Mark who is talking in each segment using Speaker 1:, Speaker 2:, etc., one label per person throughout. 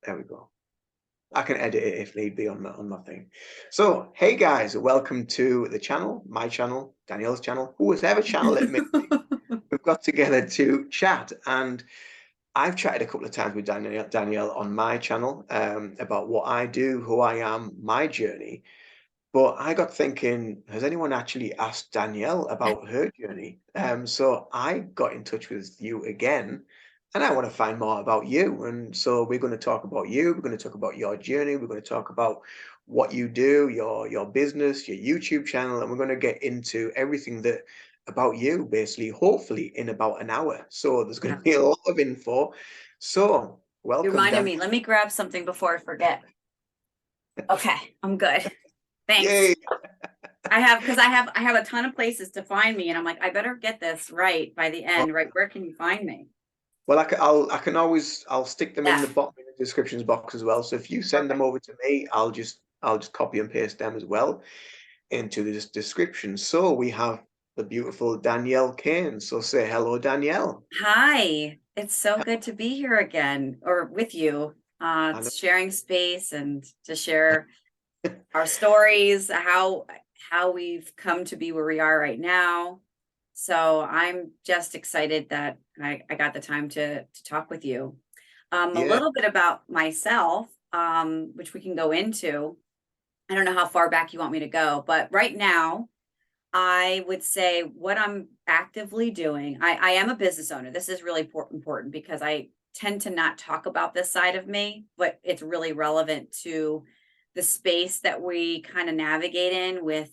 Speaker 1: There we go. I can edit it if need be on my thing. So, hey guys, welcome to the channel, my channel, Danielle's channel, whoever channel it may be. We've got together to chat, and I've chatted a couple of times with Danielle on my channel about what I do, who I am, my journey. But I got thinking, has anyone actually asked Danielle about her journey? So I got in touch with you again, and I want to find more about you. And so we're going to talk about you. We're going to talk about your journey. We're going to talk about what you do, your business, your YouTube channel, and we're going to get into everything that about you, basically, hopefully in about an hour. So there's going to be a lot of info. So
Speaker 2: You
Speaker 1: welcome,
Speaker 2: reminded
Speaker 1: Dan.
Speaker 2: me. Let me grab something before I forget. Okay, I'm good. Thanks.
Speaker 1: Yay!
Speaker 2: I have a ton of places to find me, and I'm like, I better get this right by the end, right? Where can you find me?
Speaker 1: Well, I can always I'll stick them in
Speaker 2: Yeah,
Speaker 1: the bottom in the descriptions box as well. So if you send them
Speaker 2: perfect.
Speaker 1: over to me, I'll just copy and paste them as well into the description. So we have the beautiful Danielle Kane. So say hello, Danielle.
Speaker 2: Hi. It's so good to be here again or with you.
Speaker 1: I know.
Speaker 2: Sharing space and to share our stories, how we've come to be where we are right now. So I'm just excited that I got the time to talk with you. A
Speaker 1: Yeah,
Speaker 2: little bit about myself, which we can go into. I don't know how far back you want me to go, but right now, I would say what I'm actively doing. I am a business owner. This is really important because I tend to not talk about this side of me, but it's really relevant to the space that we kind of navigate in with,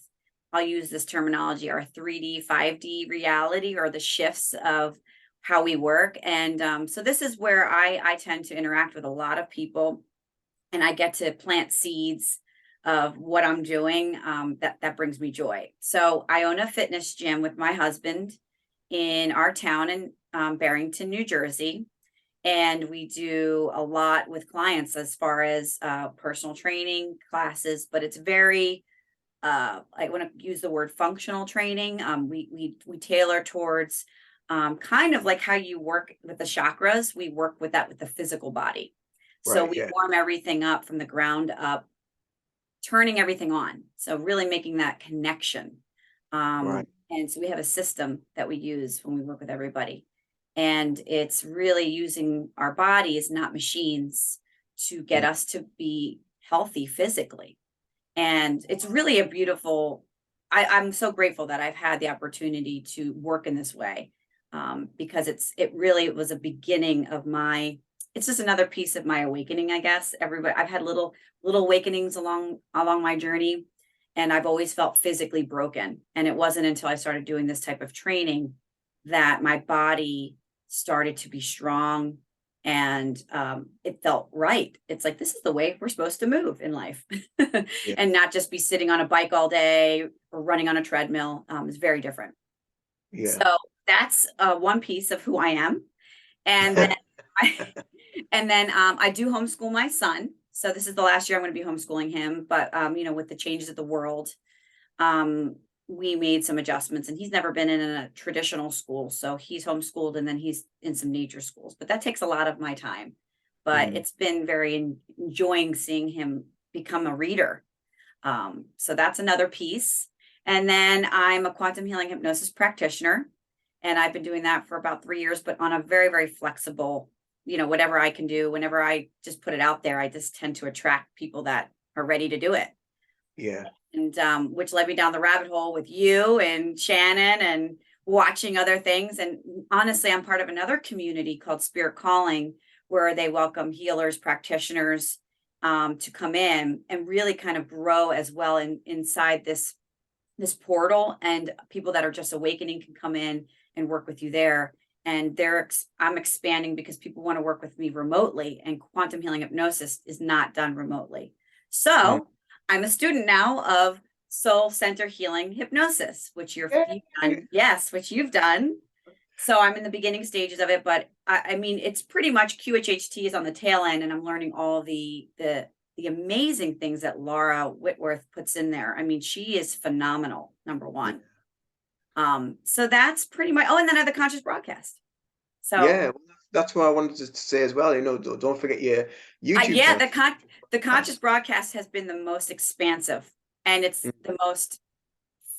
Speaker 2: I'll use this terminology, our 3D, 5D reality, or the shifts of how we work. And so this is where I tend to interact with a lot of people, and I get to plant seeds of what I'm doing, that brings me joy. So I own a fitness gym with my husband in our town in Barrington, New Jersey, and we do a lot with clients as far as personal training classes. But it's very I want to use the word functional training. We tailor towards kind of like how you work with the chakras. We work with that with the physical body. So
Speaker 1: right,
Speaker 2: we
Speaker 1: yeah,
Speaker 2: warm everything up from the ground up, turning everything on. So really making that connection.
Speaker 1: right,
Speaker 2: And so we have a system that we use when we work with everybody. And it's really using our bodies, not machines, to get
Speaker 1: mm,
Speaker 2: us to be healthy physically. And it's really a beautiful, I'm so grateful that I've had the opportunity to work in this way, because it really was a beginning of my, it's just another piece of my awakening, I guess. Everybody, I've had little awakenings along my journey, and I've always felt physically broken. And it wasn't until I started doing this type of training that my body started to be strong, and it felt right. It's like, this is the way we're supposed to move in life.
Speaker 1: yeah,
Speaker 2: And not just be sitting on a bike all day or running on a treadmill. Is very different.
Speaker 1: yeah.
Speaker 2: So that's one piece of who I am. And then I, I do homeschool my son. So this is the last year I'm going to be homeschooling him. But with the changes of the world, um, we made some adjustments, and he's never been in a traditional school. So he's homeschooled, and then he's in some nature schools. But that takes a lot of my time. But
Speaker 1: Mm,
Speaker 2: it's been very enjoying seeing him become a reader. So that's another piece. And then I'm a quantum healing hypnosis practitioner, and I've been doing that for about 3 years, but on a very, very flexible, whatever I can do, whenever I just put it out there, I just tend to attract people that are ready to do it.
Speaker 1: yeah,
Speaker 2: And which led me down the rabbit hole with you and Shannon and watching other things. And honestly, I'm part of another community called Spirit Calling, where they welcome healers, practitioners, to come in and really kind of grow as well inside this portal. And people that are just awakening can come in and work with you there. And I'm expanding because people want to work with me remotely, and quantum healing hypnosis is not done remotely.
Speaker 1: mm.
Speaker 2: So I'm a student now of soul center healing hypnosis, which you've
Speaker 1: Yay!
Speaker 2: done. Yes, which you've done. So I'm in the beginning stages of it, but I mean, it's pretty much QHHT is on the tail end, and I'm learning all the amazing things that Laura Whitworth puts in there. I mean, she is phenomenal, number
Speaker 1: Yeah,
Speaker 2: one. So that's pretty much, oh, and then I have the conscious broadcast. So
Speaker 1: yeah. that's what I wanted to say as well. Don't forget your YouTube
Speaker 2: Yeah,
Speaker 1: channel.
Speaker 2: the conscious broadcast has been the most expansive, and it's
Speaker 1: Mm,
Speaker 2: the most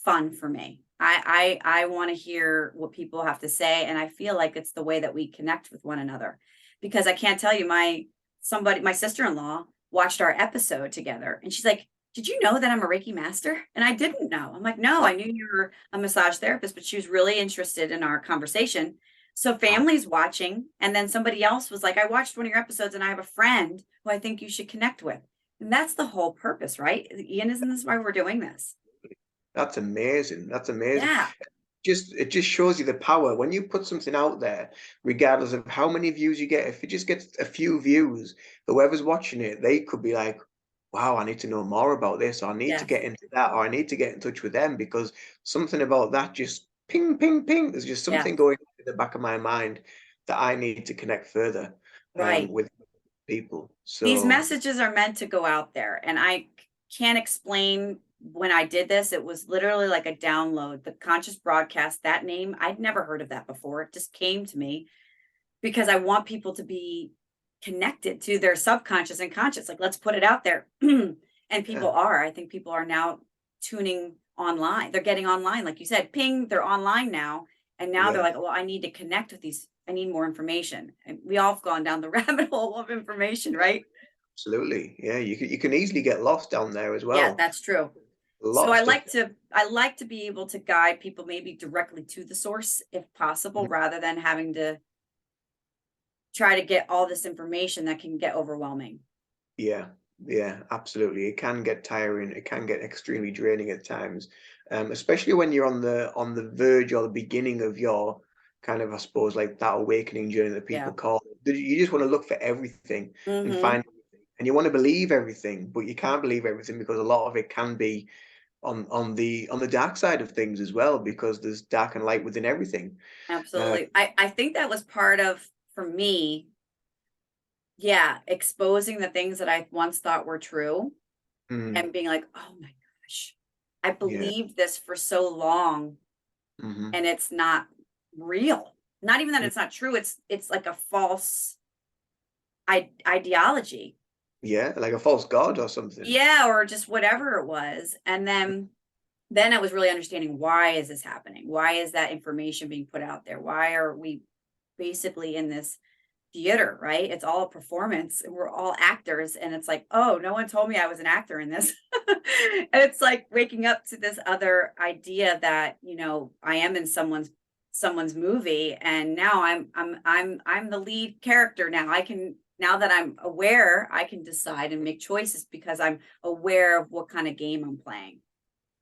Speaker 2: fun for me. I want to hear what people have to say, and I feel like it's the way that we connect with one another. Because I can't tell you, my sister-in-law watched our episode together, and she's like, "Did you know that I'm a Reiki master?" And I didn't know. I'm like, "No,
Speaker 1: oh,
Speaker 2: I knew you were a massage therapist," but she was really interested in our conversation. So
Speaker 1: ah,
Speaker 2: families watching, and then somebody else was like, "I watched one of your episodes, and I have a friend who I think you should connect with." And that's the whole purpose, right? Ian, isn't this why we're doing this?
Speaker 1: that's amazing. That's amazing.
Speaker 2: Yeah.
Speaker 1: It just shows you the power when you put something out there, regardless of how many views you get. If it just gets a few views, whoever's watching it, they could be like, "Wow, I need to know more about this, or I need to
Speaker 2: Yes.
Speaker 1: get into that, or I need to get in touch with them because something about that just ping, ping, ping. There's just something
Speaker 2: Yes.
Speaker 1: going on in the back of my mind that I need to connect further
Speaker 2: Right.
Speaker 1: with people."
Speaker 2: These
Speaker 1: So
Speaker 2: messages are meant to go out there, and can't explain when I did this. It was literally like a download. The conscious broadcast, that name, I'd never heard of that before. It just came to me because I want people to be connected to their subconscious and conscious. Like, let's put it out there. And
Speaker 1: yeah,
Speaker 2: people are. I think people are now tuning online. They're getting online, like you said, ping, they're online now. And now they're
Speaker 1: yeah.
Speaker 2: like, well, I need to connect with these. I need more information. And we all have gone down the rabbit hole of information, right?
Speaker 1: Absolutely. Yeah, you can easily get lost down there as
Speaker 2: Yeah,
Speaker 1: well.
Speaker 2: that's true.
Speaker 1: A lot
Speaker 2: So
Speaker 1: of stuff.
Speaker 2: I like to be able to guide people maybe directly to the source if possible,
Speaker 1: Mhm.
Speaker 2: rather than having to try to get all this information that can get overwhelming.
Speaker 1: Yeah, yeah, absolutely. It can get tiring. It can get extremely draining at times, especially when you're on the verge or the beginning of your kind of, I suppose, like that awakening journey that people
Speaker 2: Yeah.
Speaker 1: call it. You just want to look for everything and
Speaker 2: Mhm.
Speaker 1: find everything, and you want to believe everything, but you can't believe everything because a lot of it can be on the dark side of things as well, because there's dark and light within everything. Uh,
Speaker 2: Absolutely. I think that was part of, for me, yeah, exposing the things that I once thought were true
Speaker 1: mm,
Speaker 2: and being like, "Oh my gosh, I
Speaker 1: yeah,
Speaker 2: believed this for so long
Speaker 1: hmm
Speaker 2: and it's not real." Not even that it's not true, it's like a false ideology.
Speaker 1: yeah, like a false god or something.
Speaker 2: Yeah, or just whatever it was. And then I was really understanding, why is this happening? Why is that information being put out there? Why are we basically in this theater, right? It's all a performance, and we're all actors. And it's like, oh, no one told me I was an actor in this. And it's like waking up to this other idea that, I am in someone's movie, and now I'm the lead character now. Now that I'm aware, I can decide and make choices because I'm aware of what kind of game I'm playing.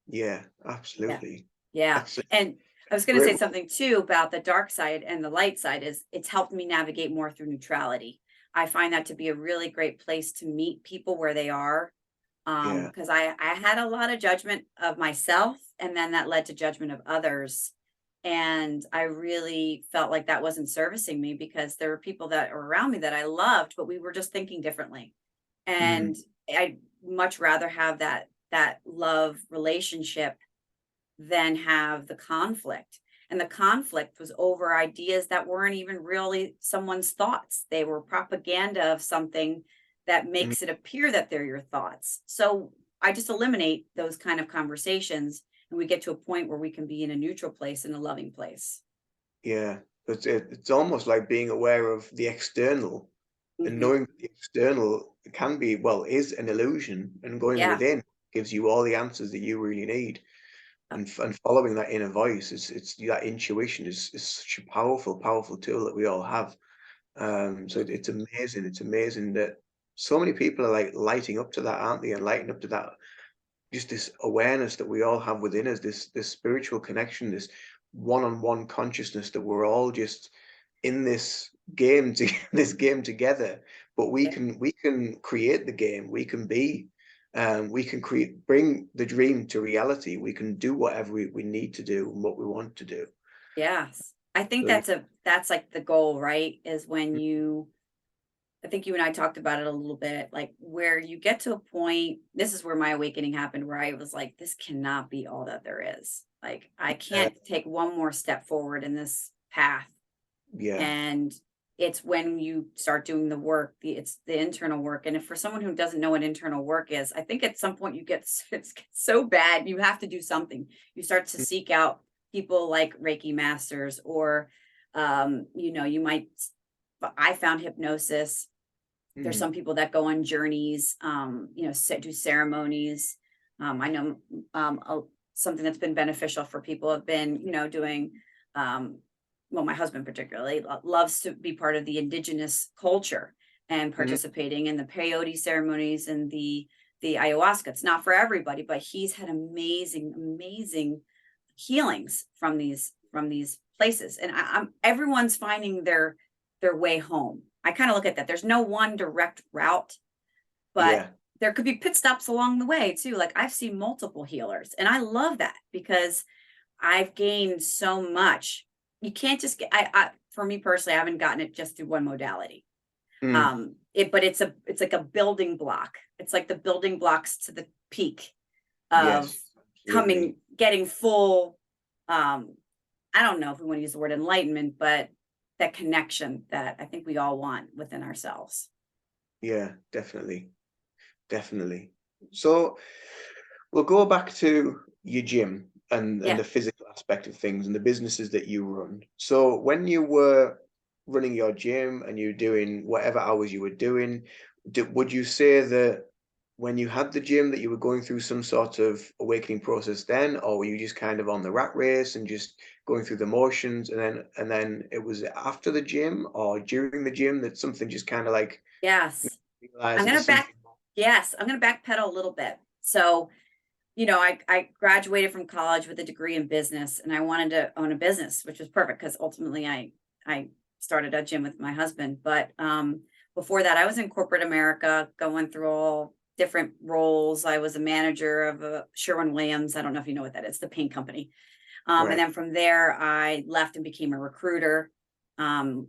Speaker 1: Yeah,
Speaker 2: Yeah.
Speaker 1: absolutely.
Speaker 2: Yeah.
Speaker 1: That's a
Speaker 2: And I was going to
Speaker 1: great
Speaker 2: say
Speaker 1: way.
Speaker 2: something too about the dark side and the light side. Is it's helped me navigate more through neutrality. I find that to be a really great place to meet people where they are.
Speaker 1: Yeah,
Speaker 2: Because I had a lot of judgment of myself, and then that led to judgment of others. And I really felt like that wasn't servicing me, because there were people that were around me that I loved, but we were just thinking differently.
Speaker 1: mm,
Speaker 2: And I'd much rather have that love relationship than have the conflict. And the conflict was over ideas that weren't even really someone's thoughts. They were propaganda of something that
Speaker 1: mm,
Speaker 2: makes it appear that they're your thoughts. So I just eliminate those kind of conversations, and we get to a point where we can be in a neutral place, in a loving place.
Speaker 1: yeah. It's almost like being aware of the external and
Speaker 2: Hmm.
Speaker 1: knowing that the external can be, well, is an illusion, and going
Speaker 2: Yeah.
Speaker 1: within gives you all the answers that you really need. And following that inner voice, it's that intuition is such a powerful, powerful tool that we all have. So it's amazing. It's amazing that so many people are like lighting up to that, aren't they? And lighting up to that, just this awareness that we all have within us, this spiritual connection, this one-on-one consciousness that we're all just in this game to this game together. But we
Speaker 2: Yeah.
Speaker 1: can create the game. We can create, bring the dream to reality. We can do whatever we need to do and what we want to do.
Speaker 2: Yes. I think
Speaker 1: So yeah,
Speaker 2: that's like the goal, right? Is when I think you and I talked about it a little bit, like where you get to a point. This is where my awakening happened, where I was like, this cannot be all that there is. Like, I
Speaker 1: uh,
Speaker 2: can't take one more step forward in this path
Speaker 1: yeah,
Speaker 2: and It's when you start doing the work, it's the internal work. And if for someone who doesn't know what internal work is, I think at some point it's so bad, you have to do something. You start to seek out people like Reiki masters, or, you might, I found hypnosis. There's some people that go on journeys, do ceremonies. I know something that's been beneficial for people have been, doing, well, my husband particularly loves to be part of the indigenous culture and participating in the peyote ceremonies and the ayahuasca. It's not for everybody, but he's had amazing healings from these places. And everyone's finding their way home. I kind of look at that. There's no one direct route, but there could be pit stops along the way too. Like I've seen multiple healers, and I love that because I've gained so much. You can't just get, for me personally, I haven't gotten it just through one modality. But it's like a building block. It's like the building blocks to the peak of getting full, I don't know if we want to use the word enlightenment, but that connection that I think we all want within ourselves.
Speaker 1: Yeah, definitely. So we'll go back to your gym and the physical aspect of things and the businesses that you run. So when you were running your gym and you were doing whatever hours you were doing, would you say that when you had the gym that you were going through some sort of awakening process then, or were you just kind of on the rat race and just going through the motions, and then it was after the gym or during the gym that something just kind of like
Speaker 2: I'm gonna backpedal a little bit. So, I graduated from college with a degree in business, and I wanted to own a business, which was perfect because ultimately I started a gym with my husband. But before that, I was in corporate America, going through all different roles. I was a manager of Sherwin-Williams. I don't know if you know what that is, the paint company. And then from there, I left and became a recruiter,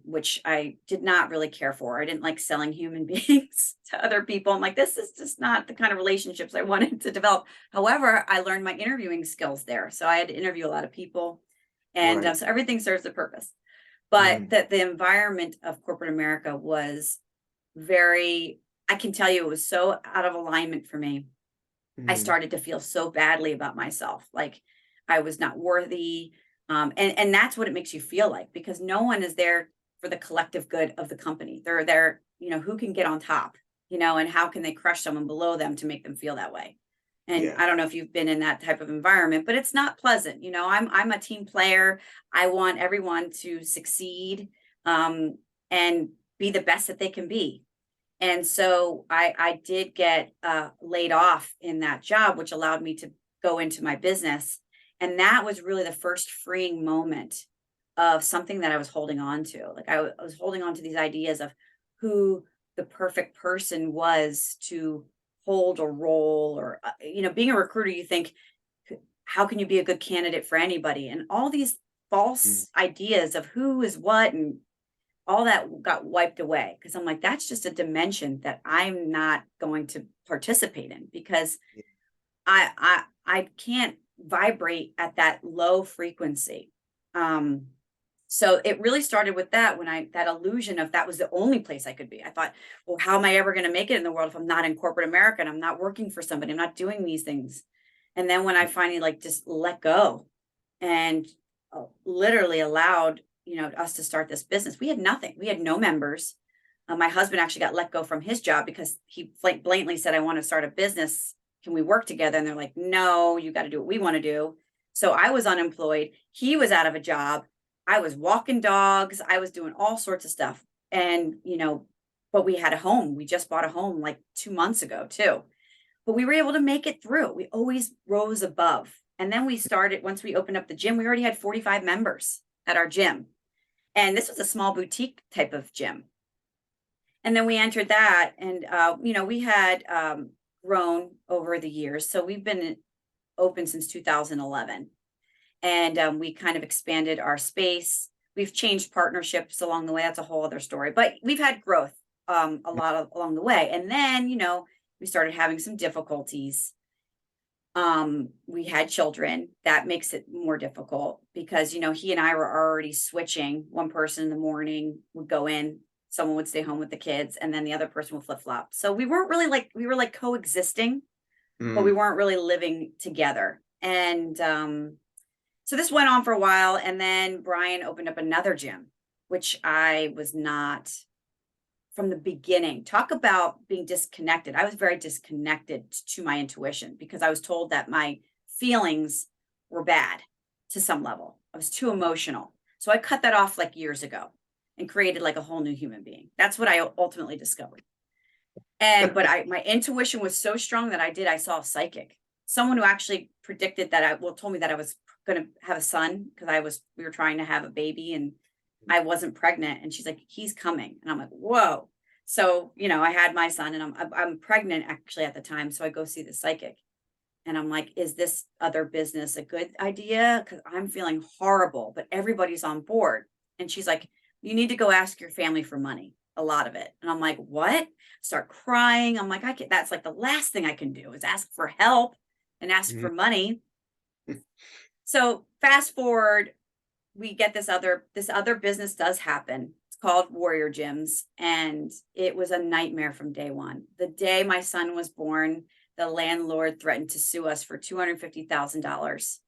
Speaker 2: which I did not really care for. I didn't like selling human beings to other people. I'm like, this is just not the kind of relationships I wanted to develop. However, I learned my interviewing skills there. So I had to interview a lot of people. And so everything serves a purpose. But the environment of corporate America was I can tell you, it was so out of alignment for me. I started to feel so badly about myself. Like I was not worthy. And that's what it makes you feel like, because no one is there for the collective good of the company. They're there, who can get on top, and how can they crush someone below them to make them feel that way. And I don't know if you've been in that type of environment, but it's not pleasant. I'm a team player. I want everyone to succeed, and be the best that they can be. And so I did get laid off in that job, which allowed me to go into my business. And that was really the first freeing moment of something that I was holding on to. Like I was holding on to these ideas of who the perfect person was to hold a role, or, being a recruiter, you think, how can you be a good candidate for anybody? And all these false ideas of who is what, and all that got wiped away, because I'm like, that's just a dimension that I'm not going to participate in, because I can't vibrate at that low frequency. So it really started with that, when that illusion of that was the only place I could be. I thought, well, how am I ever going to make it in the world if I'm not in corporate America and I'm not working for somebody, I'm not doing these things. And then when I finally just let go and literally allowed, us to start this business, we had nothing. We had no members. My husband actually got let go from his job because he blatantly said, I want to start a business. Can we work together? And they're like, no, you got to do what we want to do. So I was unemployed. He was out of a job. I was walking dogs. I was doing all sorts of stuff. And, but we had a home. We just bought a home like 2 months ago too. But we were able to make it through. We always rose above. And then once we opened up the gym, we already had 45 members at our gym. And this was a small boutique type of gym. And then we entered that, and, we had grown over the years. So we've been open since 2011. And we kind of expanded our space. We've changed partnerships along the way. That's a whole other story. But we've had growth along the way. And then, we started having some difficulties. We had children. That makes it more difficult because, you know, he and I were already switching. One person in the morning would go in, someone would stay home with the kids, and then the other person would flip flop. So we weren't really like, we were like coexisting, but we
Speaker 1: Mm.
Speaker 2: weren't really living together. And so this went on for a while. And then Brian opened up another gym, which I was not from the beginning. Talk about being disconnected. I was very disconnected to my intuition because I was told that my feelings were bad to some level. I was too emotional. So I cut that off like years ago and created like a whole new human being. That's what I ultimately discovered. And but my intuition was so strong that I saw a psychic, someone who actually predicted that told me that I was going to have a son because we were trying to have a baby and I wasn't pregnant. And she's like, he's coming. And I'm like, whoa. So, you know, I had my son and I'm pregnant actually at the time. So I go see the psychic and I'm like, is this other business a good idea? Because I'm feeling horrible, but everybody's on board. And she's like, you need to go ask your family for money, a lot of it. And I'm like, what? Start crying. I'm like, that's like the last thing I can do is ask for help and ask
Speaker 1: Mm.
Speaker 2: for money. So fast forward, we get this other business does happen. It's called Warrior Gyms, and it was a nightmare from day one. The day my son was born, the landlord threatened to sue us for $250,000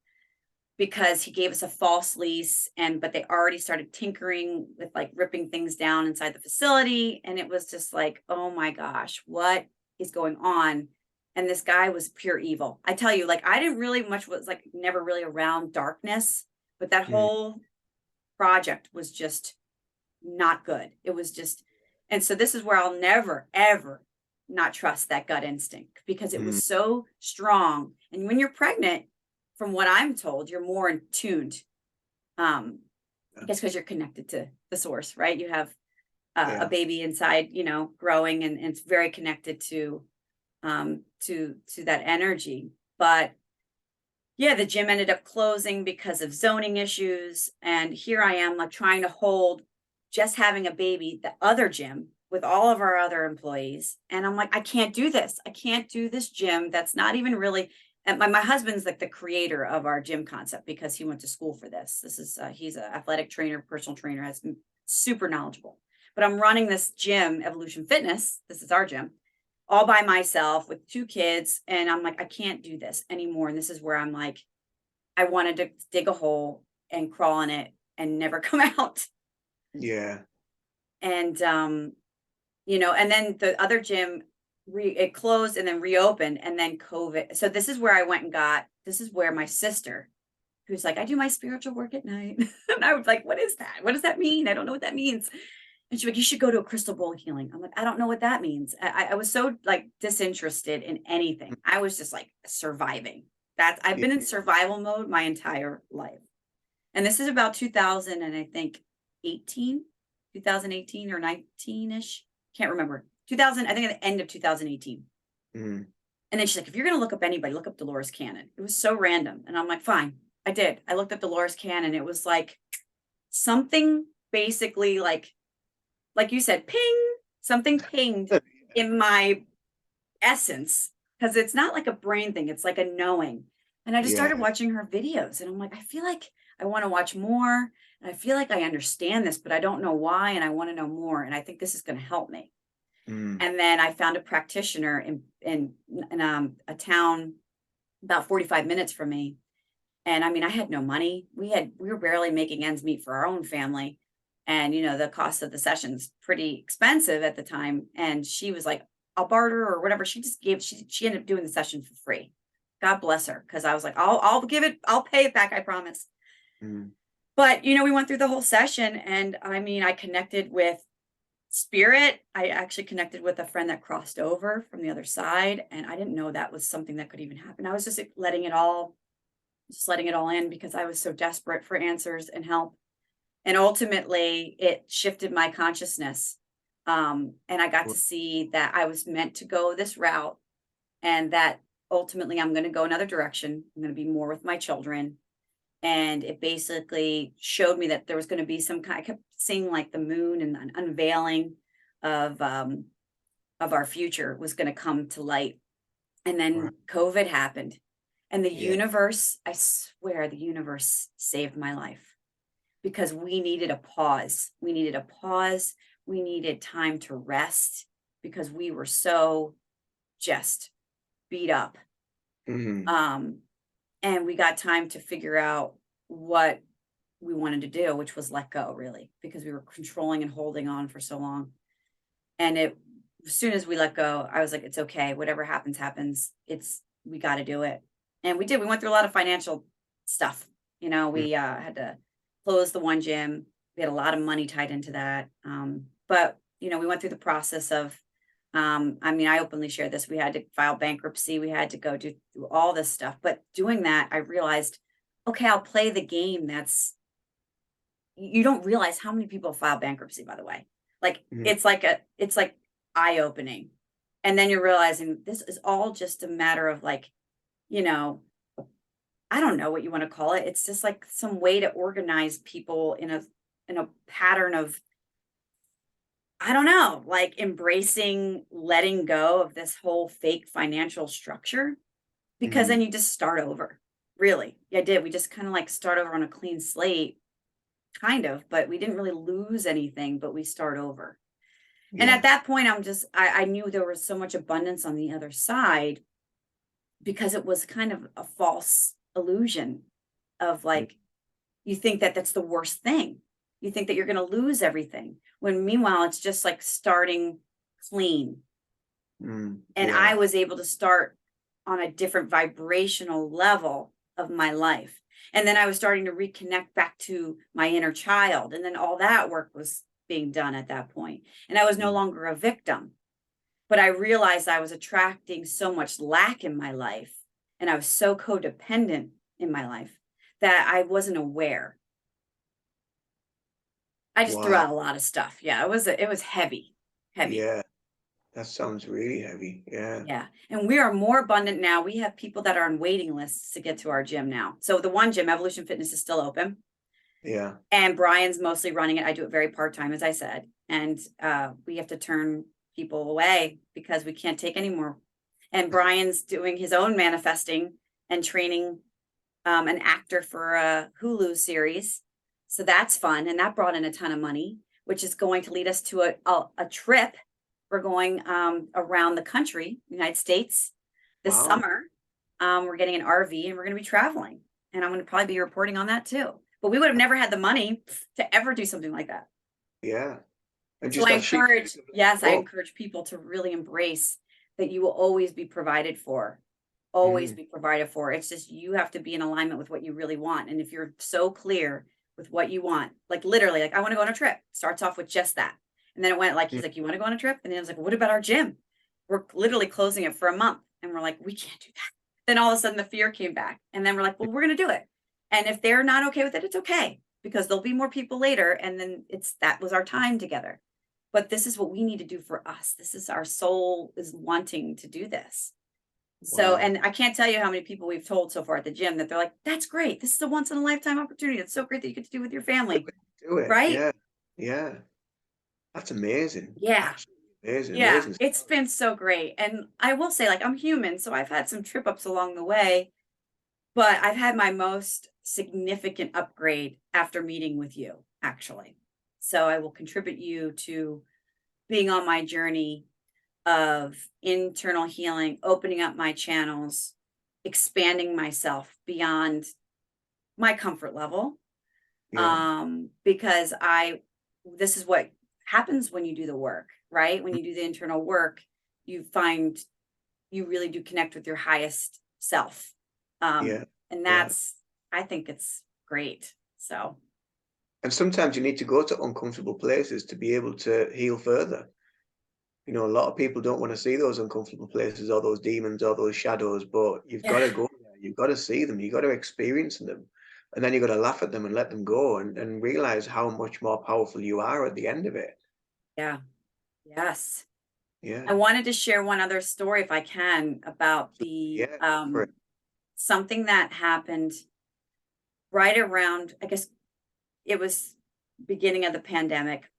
Speaker 2: because he gave us a false lease, but they already started tinkering with like ripping things down inside the facility, and it was just like, oh my gosh, what is going on? And this guy was pure evil. I tell you, like I didn't really much was like never really around darkness, but that
Speaker 1: Mm.
Speaker 2: whole project was just not good. It was just, and so this is where I'll never, ever not trust that gut instinct because it
Speaker 1: Mm.
Speaker 2: was so strong. And when you're pregnant, from what I'm told, you're more in tuned. I guess because you're connected to the source, right? You have a
Speaker 1: Yeah.
Speaker 2: baby inside, you know, growing and it's very connected to that energy. But yeah, the gym ended up closing because of zoning issues. And here I am, like trying to hold just having a baby, the other gym with all of our other employees. And I'm like, I can't do this. I can't do this gym. That's not even really. And my husband's like the creator of our gym concept because he went to school for this. He's an athletic trainer, personal trainer, super knowledgeable. But I'm running this gym, Evolution Fitness. This is our gym all by myself with two kids. And I'm like, I can't do this anymore. And this is where I'm like, I wanted to dig a hole and crawl in it and never come out.
Speaker 1: Yeah.
Speaker 2: And, you know, and then the other gym, it closed and then reopened and then COVID. So this is where this is where my sister, who's like, I do my spiritual work at night. And I was like, what is that? What does that mean? I don't know what that means. And she's like, you should go to a crystal bowl healing. I'm like, I don't know what that means. I was so like disinterested in anything. I was just like surviving. I've
Speaker 1: Yeah.
Speaker 2: been in survival mode my entire life. And this is about 2000 and I think 18, 2018 or 19-ish. Can't remember. 2000, I think at the end of 2018.
Speaker 1: Mm.
Speaker 2: And then she's like, if you're going to look up anybody, look up Dolores Cannon. It was so random. And I'm like, fine. I did. I looked up Dolores Cannon. It was like something basically like you said, ping, something pinged in my essence because it's not like a brain thing. It's like a knowing. And I just
Speaker 1: Yeah.
Speaker 2: started watching her videos and I'm like, I feel like I want to watch more. And I feel like I understand this, but I don't know why. And I want to know more. And I think this is going to help me.
Speaker 1: Mm.
Speaker 2: And then I found a practitioner in a town about 45 minutes from me. And I mean, I had no money. We were barely making ends meet for our own family. And, you know, the cost of the session's pretty expensive at the time. And she was like, I'll barter or whatever. She ended up doing the session for free. God bless her. Cause I was like, I'll pay it back. I promise.
Speaker 1: Mm.
Speaker 2: But, you know, we went through the whole session and I mean, I connected with spirit. I actually connected with a friend that crossed over from the other side. And I didn't know that was something that could even happen. I was just letting it all in because I was so desperate for answers and help. And ultimately, it shifted my consciousness. And I got to see that I was meant to go this route and that ultimately I'm going to go another direction. I'm going to be more with my children. And it basically showed me that there was going to be some kind, I kept seeing like the moon and an unveiling of, um, of our future was going to come to light. And
Speaker 1: Right.
Speaker 2: then COVID happened. And the
Speaker 1: Yeah.
Speaker 2: universe, I swear the universe saved my life because we needed a pause. We needed a pause. We needed time to rest because we were so just beat up.
Speaker 1: Mm-hmm.
Speaker 2: Um, and we got time to figure out what we wanted to do, which was let go, really, because we were controlling and holding on for so long. And as soon as we let go, I was like, it's okay. Whatever happens, happens. We got to do it. And we did. We went through a lot of financial stuff. We had to close the one gym. We had a lot of money tied into that. But we went through the process of, I mean, I openly share this. We had to file bankruptcy. We had to go do all this stuff. But doing that, I realized, okay, I'll play the game. You don't realize how many people file bankruptcy, by the way. Like
Speaker 1: Mm-hmm.
Speaker 2: it's like eye opening. And then you're realizing this is all just a matter of like, you know, I don't know what you want to call it. It's just like some way to organize people in a pattern of, I don't know, like embracing letting go of this whole fake financial structure because
Speaker 1: Mm-hmm.
Speaker 2: then you just start over. Really. Yeah, I did. We just kind of like start over on a clean slate, kind of, but we didn't really lose anything, but we start over. And at
Speaker 1: Yeah.
Speaker 2: that point, I knew there was so much abundance on the other side because it was kind of a false illusion of like, you think that that's the worst thing. You think that you're going to lose everything when meanwhile, it's just like starting clean.
Speaker 1: Mm-hmm.
Speaker 2: And I
Speaker 1: Yeah.
Speaker 2: was able to start on a different vibrational level of my life. And then I was starting to reconnect back to my inner child. And then all that work was being done at that point. And I was no
Speaker 1: Mm.
Speaker 2: longer a victim. But I realized I was attracting so much lack in my life. And I was so codependent in my life that I wasn't aware. I just threw
Speaker 1: Wow.
Speaker 2: out a lot of stuff. Yeah, it was heavy, heavy.
Speaker 1: Yeah. That sounds really heavy. Yeah.
Speaker 2: Yeah. And we are more abundant now. We have people that are on waiting lists to get to our gym now. So the one gym, Evolution Fitness, is still open.
Speaker 1: Yeah.
Speaker 2: And Brian's mostly running it. I do it very part-time, as I said. And we have to turn people away because we can't take any more. And Brian's doing his own manifesting and training an actor for a Hulu series. So that's fun. And that brought in a ton of money, which is going to lead us to a trip. We're going around the country, United States, this
Speaker 1: Wow.
Speaker 2: summer. We're getting an RV and we're going to be traveling. And I'm going to probably be reporting on that too. But we would have never had the money to ever do something like that.
Speaker 1: Yeah. And
Speaker 2: So
Speaker 1: just that sheer fact of letting
Speaker 2: I
Speaker 1: go.
Speaker 2: encourage people to really embrace that you will always be provided for. Always
Speaker 1: Mm.
Speaker 2: be provided for. It's just you have to be in alignment with what you really want. And if you're so clear with what you want, like literally, like I want to go on a trip, starts off with just that. And then it went like,
Speaker 1: Mm.
Speaker 2: he's like, you want to go on a trip? And then I was like, what about our gym? We're literally closing it for a month. And we're like, we can't do that. Then all of a sudden the fear came back. And then we're like, well, we're going to do it. And if they're not okay with it, it's okay because there'll be more people later. And then that was our time together. But this is what we need to do for us. This is our soul is wanting to do this. So,
Speaker 1: Wow.
Speaker 2: and I can't tell you how many people we've told so far at the gym that they're like, that's great. This is a once in a lifetime opportunity. It's so great that you get to do with your
Speaker 1: Do
Speaker 2: family.
Speaker 1: it. Do it.
Speaker 2: Right?
Speaker 1: Yeah. Yeah. That's amazing.
Speaker 2: Yeah.
Speaker 1: Absolutely amazing.
Speaker 2: Yeah.
Speaker 1: Amazing
Speaker 2: It's
Speaker 1: story.
Speaker 2: been so great. And I will say, like, I'm human. So I've had some trip ups along the way, but I've had my most significant upgrade after meeting with you, actually. So I will contribute you to being on my journey of internal healing, opening up my channels, expanding myself beyond my comfort level.
Speaker 1: Yeah.
Speaker 2: Because this is what happens when you do the work, right? When
Speaker 1: Mm.
Speaker 2: you do the internal work, you find you really do connect with your highest self.
Speaker 1: Yeah.
Speaker 2: And
Speaker 1: Yeah.
Speaker 2: I think it's great. So,
Speaker 1: And sometimes you need to go to uncomfortable places to be able to heal further. You know, a lot of people don't want to see those uncomfortable places or those demons or those shadows, but you've got
Speaker 2: yeah,
Speaker 1: to go there. You've got to see them. You've got to experience them. And then you've got to laugh at them and let them go and realize how much more powerful you are at the end of it.
Speaker 2: yeah, yes. I
Speaker 1: Yeah.
Speaker 2: wanted to share one other story, if I can, about the
Speaker 1: Yeah. Go for it.
Speaker 2: something that happened right around, I guess it was beginning of the pandemic.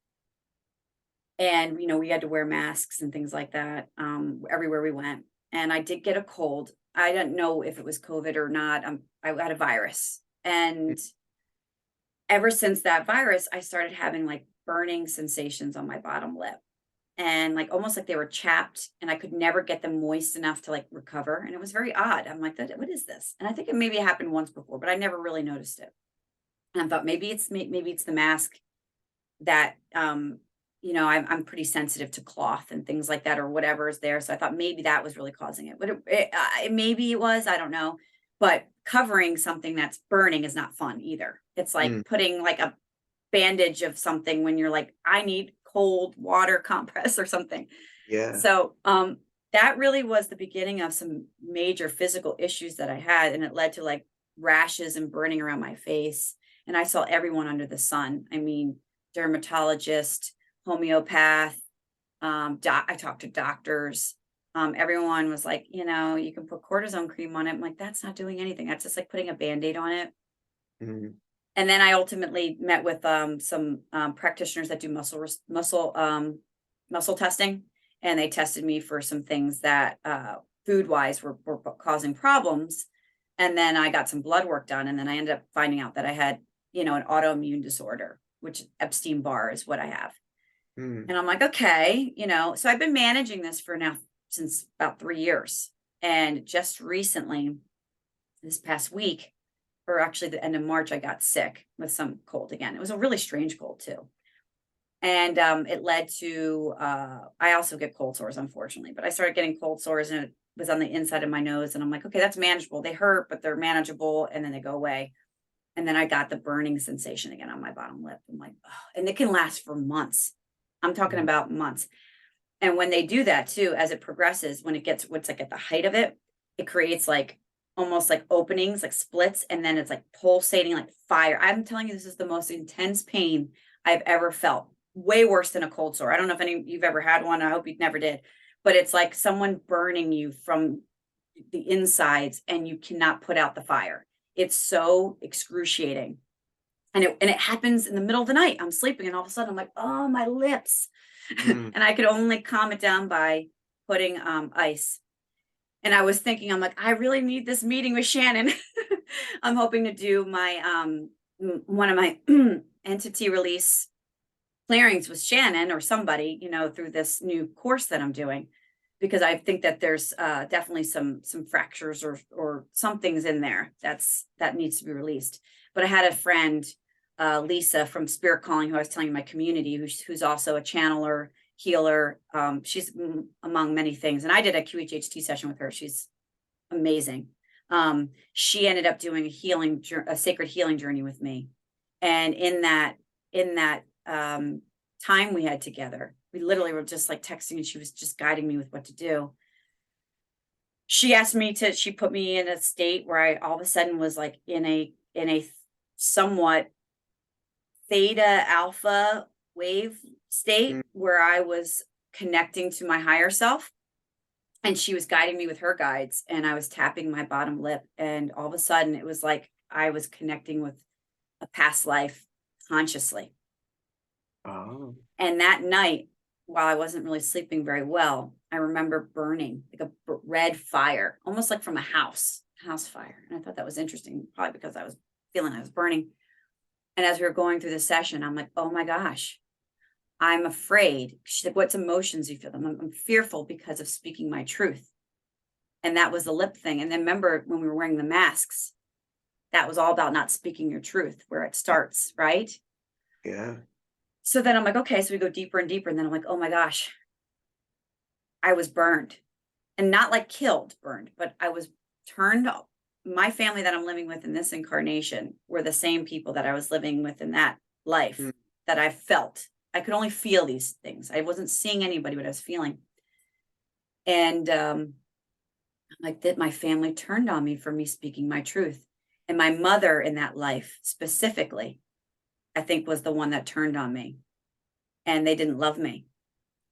Speaker 2: And, we had to wear masks and things like that everywhere we went. and I did get a cold. I didn't know if it was COVID or not. I got a virus. And ever since that virus, I started having like burning sensations on my bottom lip, and like almost like they were chapped, and I could never get them moist enough to like recover. And it was very odd. I'm like, what is this? And I think it maybe happened once before, but I never really noticed it. And I thought maybe it's the mask that, I'm pretty sensitive to cloth and things like that, or whatever is there. So I thought maybe that was really causing it, but maybe it was, I don't know. But covering something that's burning is not fun either. It's like
Speaker 1: Mm.
Speaker 2: putting like a bandage of something when you're like, I need cold water compress or something.
Speaker 1: Yeah.
Speaker 2: So, that really was the beginning of some major physical issues that I had, and it led to like rashes and burning around my face. And I saw everyone under the sun. I mean, dermatologist, homeopath, I talked to doctors. Everyone was like, you can put cortisone cream on it. I'm like, that's not doing anything. That's just like putting a band-aid on it.
Speaker 1: Mm.
Speaker 2: And then I ultimately met with some practitioners that do muscle testing, and they tested me for some things that food wise were causing problems. And then I got some blood work done, and then I ended up finding out that I had an autoimmune disorder, which Epstein Barr is what I have.
Speaker 1: Mm.
Speaker 2: And I'm like, okay, so I've been managing this for now since about 3 years, and just recently, this past week, or actually the end of March, I got sick with some cold again. It was a really strange cold too. And it led to, I also get cold sores, unfortunately, but I started getting cold sores, and it was on the inside of my nose. And I'm like, okay, that's manageable. They hurt, but they're manageable. And then they go away. And then I got the burning sensation again on my bottom lip. I'm like, oh, and it can last for months. I'm talking
Speaker 1: Mm.
Speaker 2: about months. And when they do that too, as it progresses, when it gets what's like at the height of it, it creates like almost like openings, like splits, and then it's like pulsating like fire. I'm telling you, this is the most intense pain I've ever felt. Way worse than a cold sore. I don't know if any of you've ever had one. I hope you never did. But it's like someone burning you from the insides, and you cannot put out the fire. It's so excruciating. And it happens in the middle of the night. I'm sleeping, and all of a sudden I'm like, oh, my lips.
Speaker 1: Mm.
Speaker 2: And I could only calm it down by putting ice. And I was thinking, I'm like, I really need this meeting with Shannon. I'm hoping to do my one of my entity release clearings with Shannon or somebody, through this new course that I'm doing, because I think that there's definitely some fractures or some things in there that needs to be released. But I had a friend, Lisa from Spirit Calling, who I was telling you, my community, who's also a channeler, healer. She's among many things, and I did a QHHT session with her. She's amazing. She ended up doing a sacred healing journey with me, and in that time we had together, we literally were just like texting, and she was just guiding me with what to do. She put me in a state where I all of a sudden was like in a somewhat theta alpha wave
Speaker 1: Mm.
Speaker 2: state where I was connecting to my higher self, and she was guiding me with her guides, and I was tapping my bottom lip, and all of a sudden it was like I was connecting with a past life consciously.
Speaker 1: Oh.
Speaker 2: And that night, while I wasn't really sleeping very well, I remember burning like a red fire, almost like from a house fire. And I thought that was interesting, probably because I was feeling I was burning. And as we were going through the session, I'm like, oh my gosh, I'm afraid. She's like, what's emotions you feel? I'm fearful because of speaking my truth. And that was the lip thing. And then remember when we were wearing the masks, that was all about not speaking your truth, where it starts, right?
Speaker 1: Yeah.
Speaker 2: So then I'm like, okay, so we go deeper and deeper. And then I'm like, oh my gosh, I was burned, and not like killed, burned, but I was turned up. My family that I'm living with in this incarnation were the same people that I was living with in that
Speaker 1: Mm.
Speaker 2: life, that I felt. I could only feel these things. I wasn't seeing anybody, but I was feeling. And I'm like, that my family turned on me for me speaking my truth. And my mother in that life specifically, I think, was the one that turned on me, and they didn't love me.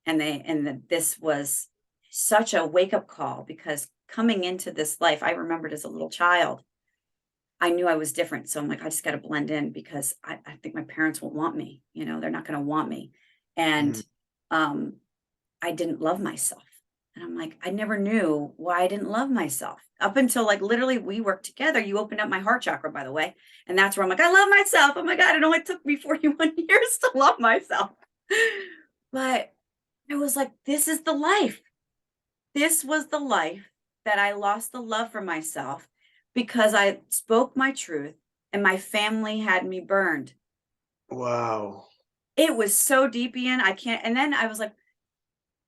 Speaker 2: This was such a wake up call, because coming into this life, I remembered as a little child, I knew I was different. So I'm like, I just got to blend in, because I think my parents won't want me. They're not going to want me. And
Speaker 1: Mm.
Speaker 2: um, I didn't love myself. And I'm like, I never knew why I didn't love myself up until like literally we worked together. You opened up my heart chakra, by the way. And that's where I'm like, I love myself. Oh my God, it only took me 41 years to love myself. But I was like, this is the life. This was the life that I lost the love for myself because I spoke my truth and my family had me burned.
Speaker 1: Wow.
Speaker 2: It was so deep, Ian. I can't. And then I was like,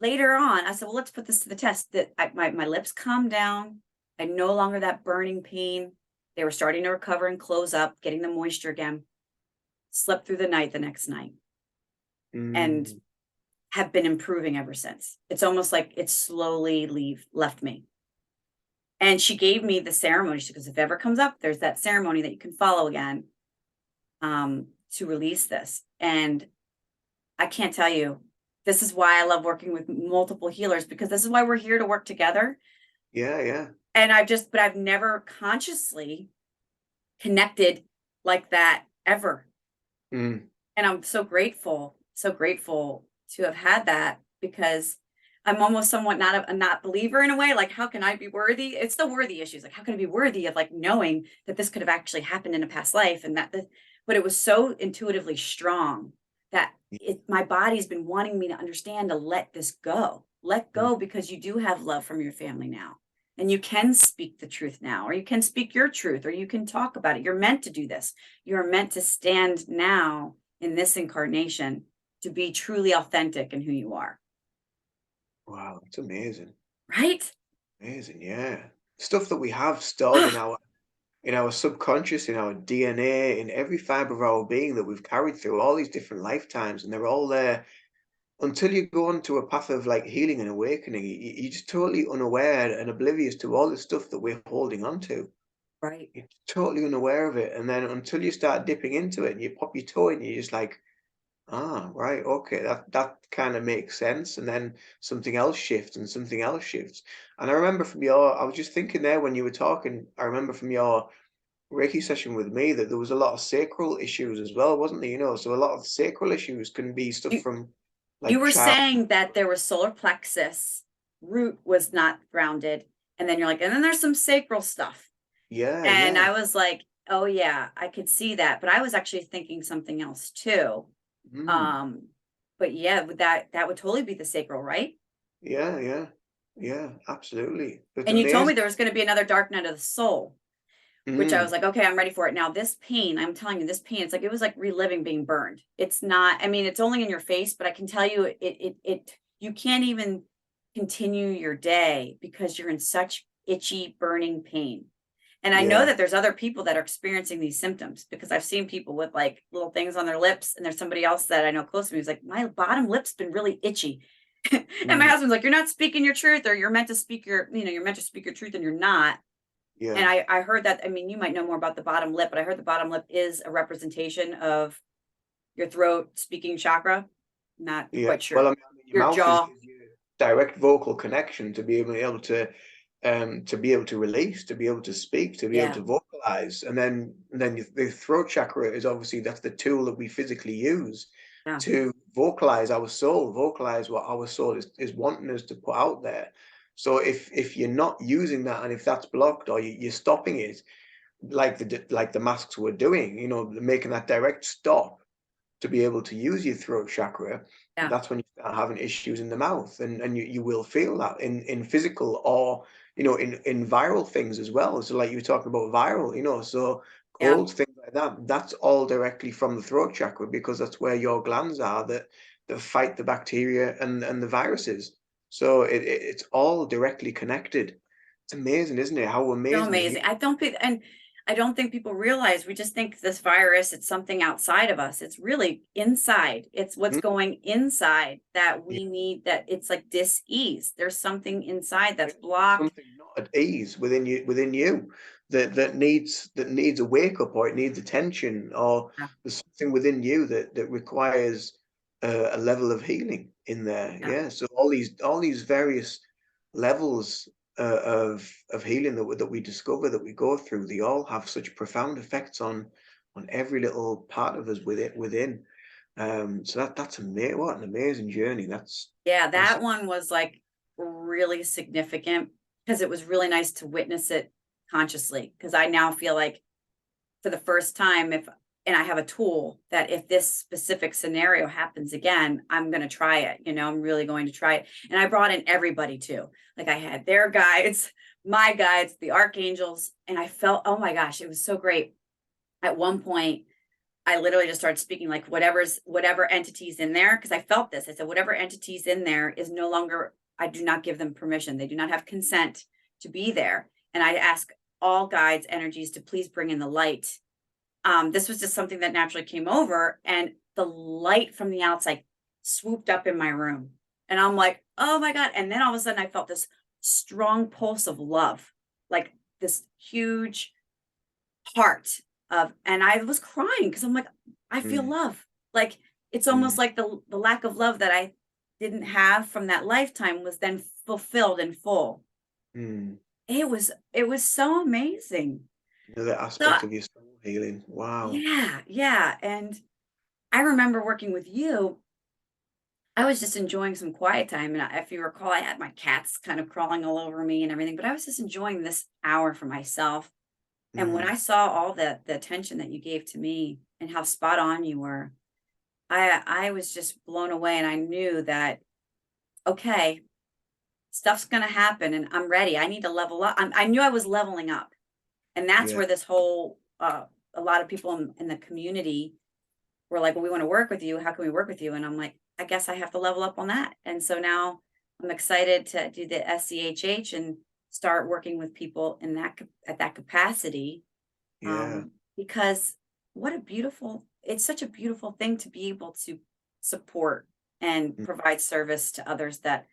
Speaker 2: later on, I said, well, let's put this to the test. That my lips calmed down. I no longer that burning pain. They were starting to recover and close up, getting the moisture again. Slept through the night the next night and
Speaker 1: Mm.
Speaker 2: have been improving ever since. It's almost like it slowly left me. And she gave me the ceremony. She goes, if it ever comes up, there's that ceremony that you can follow again to release this. And I can't tell you, this is why I love working with multiple healers, because this is why we're here to work together.
Speaker 1: Yeah, yeah.
Speaker 2: And but I've never consciously connected like that ever.
Speaker 1: Mm.
Speaker 2: And I'm so grateful to have had that, because I'm almost somewhat not a not believer in a way. Like, how can I be worthy? It's the worthy issues. Like, how can I be worthy of like knowing that this could have actually happened in a past life, and but it was so intuitively strong that my body's been wanting me to understand to let this go, let
Speaker 1: Mm.
Speaker 2: go, because you do have love from your family now. And you can speak the truth now, or you can speak your truth, or you can talk about it. You're meant to do this. You're meant to stand now in this incarnation to be truly authentic in who you are.
Speaker 1: Wow, it's amazing.
Speaker 2: Right?
Speaker 1: Amazing, yeah. Stuff that we have stored in our subconscious, in our DNA, in every fiber of our being that we've carried through all these different lifetimes, and they're all there until you go onto a path of like healing and awakening. You're just totally unaware and oblivious to all the stuff that we're holding on to.
Speaker 2: Right.
Speaker 1: You're totally unaware of it, and then until you start dipping into it, and you pop your toe in, you're just like, ah, right, okay, that kind of makes sense. And then something else shifts and something else shifts. And I remember from I was just thinking there when you were talking, I remember from your Reiki session with me that there was a lot of sacral issues as well, wasn't there? So a lot of sacral issues can be stuff
Speaker 2: You,
Speaker 1: from
Speaker 2: you
Speaker 1: like
Speaker 2: were
Speaker 1: child.
Speaker 2: saying that there was solar plexus, root was not grounded. And then you're like, and then there's some sacral stuff.
Speaker 1: Yeah,
Speaker 2: And
Speaker 1: yeah.
Speaker 2: I was like, oh yeah, I could see that. But I was actually thinking something else too.
Speaker 1: Mm,
Speaker 2: Um, but yeah, that would totally be the sacral, right?
Speaker 1: yeah, yeah. Yeah, absolutely. It's
Speaker 2: And you told me
Speaker 1: amazing.
Speaker 2: there was going to be another dark night of the soul, which I was
Speaker 1: Mm,
Speaker 2: like, okay, I'm ready for it. Now, this pain, I'm telling you, this pain, it's like it was like reliving being burned. It's not, I mean, it's only in your face, but I can tell you you can't even continue your day because you're in such itchy, burning pain. And I know
Speaker 1: yeah.
Speaker 2: that there's other people that are experiencing these symptoms, because I've seen people with like little things on their lips, and there's somebody else that I know close to me who's like, my bottom lip's been really itchy. And my
Speaker 1: Mm,
Speaker 2: husband's like, you're not speaking your truth, or you're meant to speak you're meant to speak your truth and you're not. And
Speaker 1: yeah.
Speaker 2: I heard that, I mean, you might know more about the bottom lip, but I heard the bottom lip is a representation of your throat speaking chakra. Not
Speaker 1: Yeah.
Speaker 2: quite
Speaker 1: Well,
Speaker 2: sure.
Speaker 1: I mean, your
Speaker 2: Your
Speaker 1: mouth
Speaker 2: jaw.
Speaker 1: is your direct vocal connection to be able to release, to be able to speak, to be able
Speaker 2: Yeah.
Speaker 1: to vocalize. And then the throat chakra is obviously that's the tool that we physically use
Speaker 2: Yeah.
Speaker 1: to vocalize our soul, vocalize what our soul is wanting us to put out there. So if you're not using that, and if that's blocked, or you're stopping it, like the masks were doing, making that direct stop to be able to use your throat chakra,
Speaker 2: Yeah.
Speaker 1: that's when you start having issues in the mouth, and you will feel that in physical, or in viral things as well. So like you were talking about viral, so
Speaker 2: Yeah.
Speaker 1: colds, things like that, that's all directly from the throat chakra, because that's where your glands are that fight the bacteria and the viruses. So it's all directly connected. It's amazing, isn't it, how
Speaker 2: So
Speaker 1: amazing the
Speaker 2: amazing. I don't think people realize, we just think this virus, it's something outside of us. It's really inside. It's what's
Speaker 1: Mm,
Speaker 2: going inside that
Speaker 1: yeah.
Speaker 2: we need, that it's like dis-ease. There's something inside
Speaker 1: Yeah,
Speaker 2: that's
Speaker 1: there's
Speaker 2: blocked.
Speaker 1: something not at ease within you that needs a wake up, or it needs attention, or
Speaker 2: Yeah.
Speaker 1: there's something within you that requires a level of healing in there.
Speaker 2: Yeah.
Speaker 1: Yeah, so all these various levels of healing that we discover, that we go through, they all have such profound effects on every little part of us within. So that's amazing. What an amazing journey.
Speaker 2: Yeah,
Speaker 1: I'm so
Speaker 2: that one was like really significant because it was really nice to witness it consciously. Because I now feel like for the first time, and I have a tool that if this specific scenario happens again, I'm going to try it. I'm really going to try it. And I brought in everybody too. Like I had their guides, my guides, the archangels, and I felt, oh my gosh, it was so great. At one point, I literally just started speaking like whatever entity's in there, because I felt this. I said, whatever entity's in there is no longer, I do not give them permission. They do not have consent to be there. And I ask all guides, energies to please bring in the light. This was just something that naturally came over, and the light from the outside swooped up in my room. And I'm like, oh my God. And then all of a sudden I felt this strong pulse of love, like this huge heart and I was crying because I'm like, I feel love. Like it's almost like the lack of love that I didn't have from that lifetime was then fulfilled in full. It was so amazing.
Speaker 1: Another
Speaker 2: So
Speaker 1: aspect of your soul healing. Wow.
Speaker 2: yeah. And I remember working with you. I was just enjoying some quiet time. And if you recall, I had my cats kind of crawling all over me and everything, but I was just enjoying this hour for myself. And when I saw all the attention that you gave to me and how spot on you were, I was just blown away. And I knew that, okay, stuff's going to happen and I'm ready. I need to level up. I knew I was leveling up. And that's
Speaker 1: Yeah.
Speaker 2: where this whole, a lot of people in the community were like, well, we want to work with you. How can we work with you? And I'm like, I guess I have to level up on that. And so now I'm excited to do the SCHH and start working with people in that at that capacity.
Speaker 1: Yeah.
Speaker 2: Because it's such a beautiful thing to be able to support and
Speaker 1: Mm.
Speaker 2: provide service to others that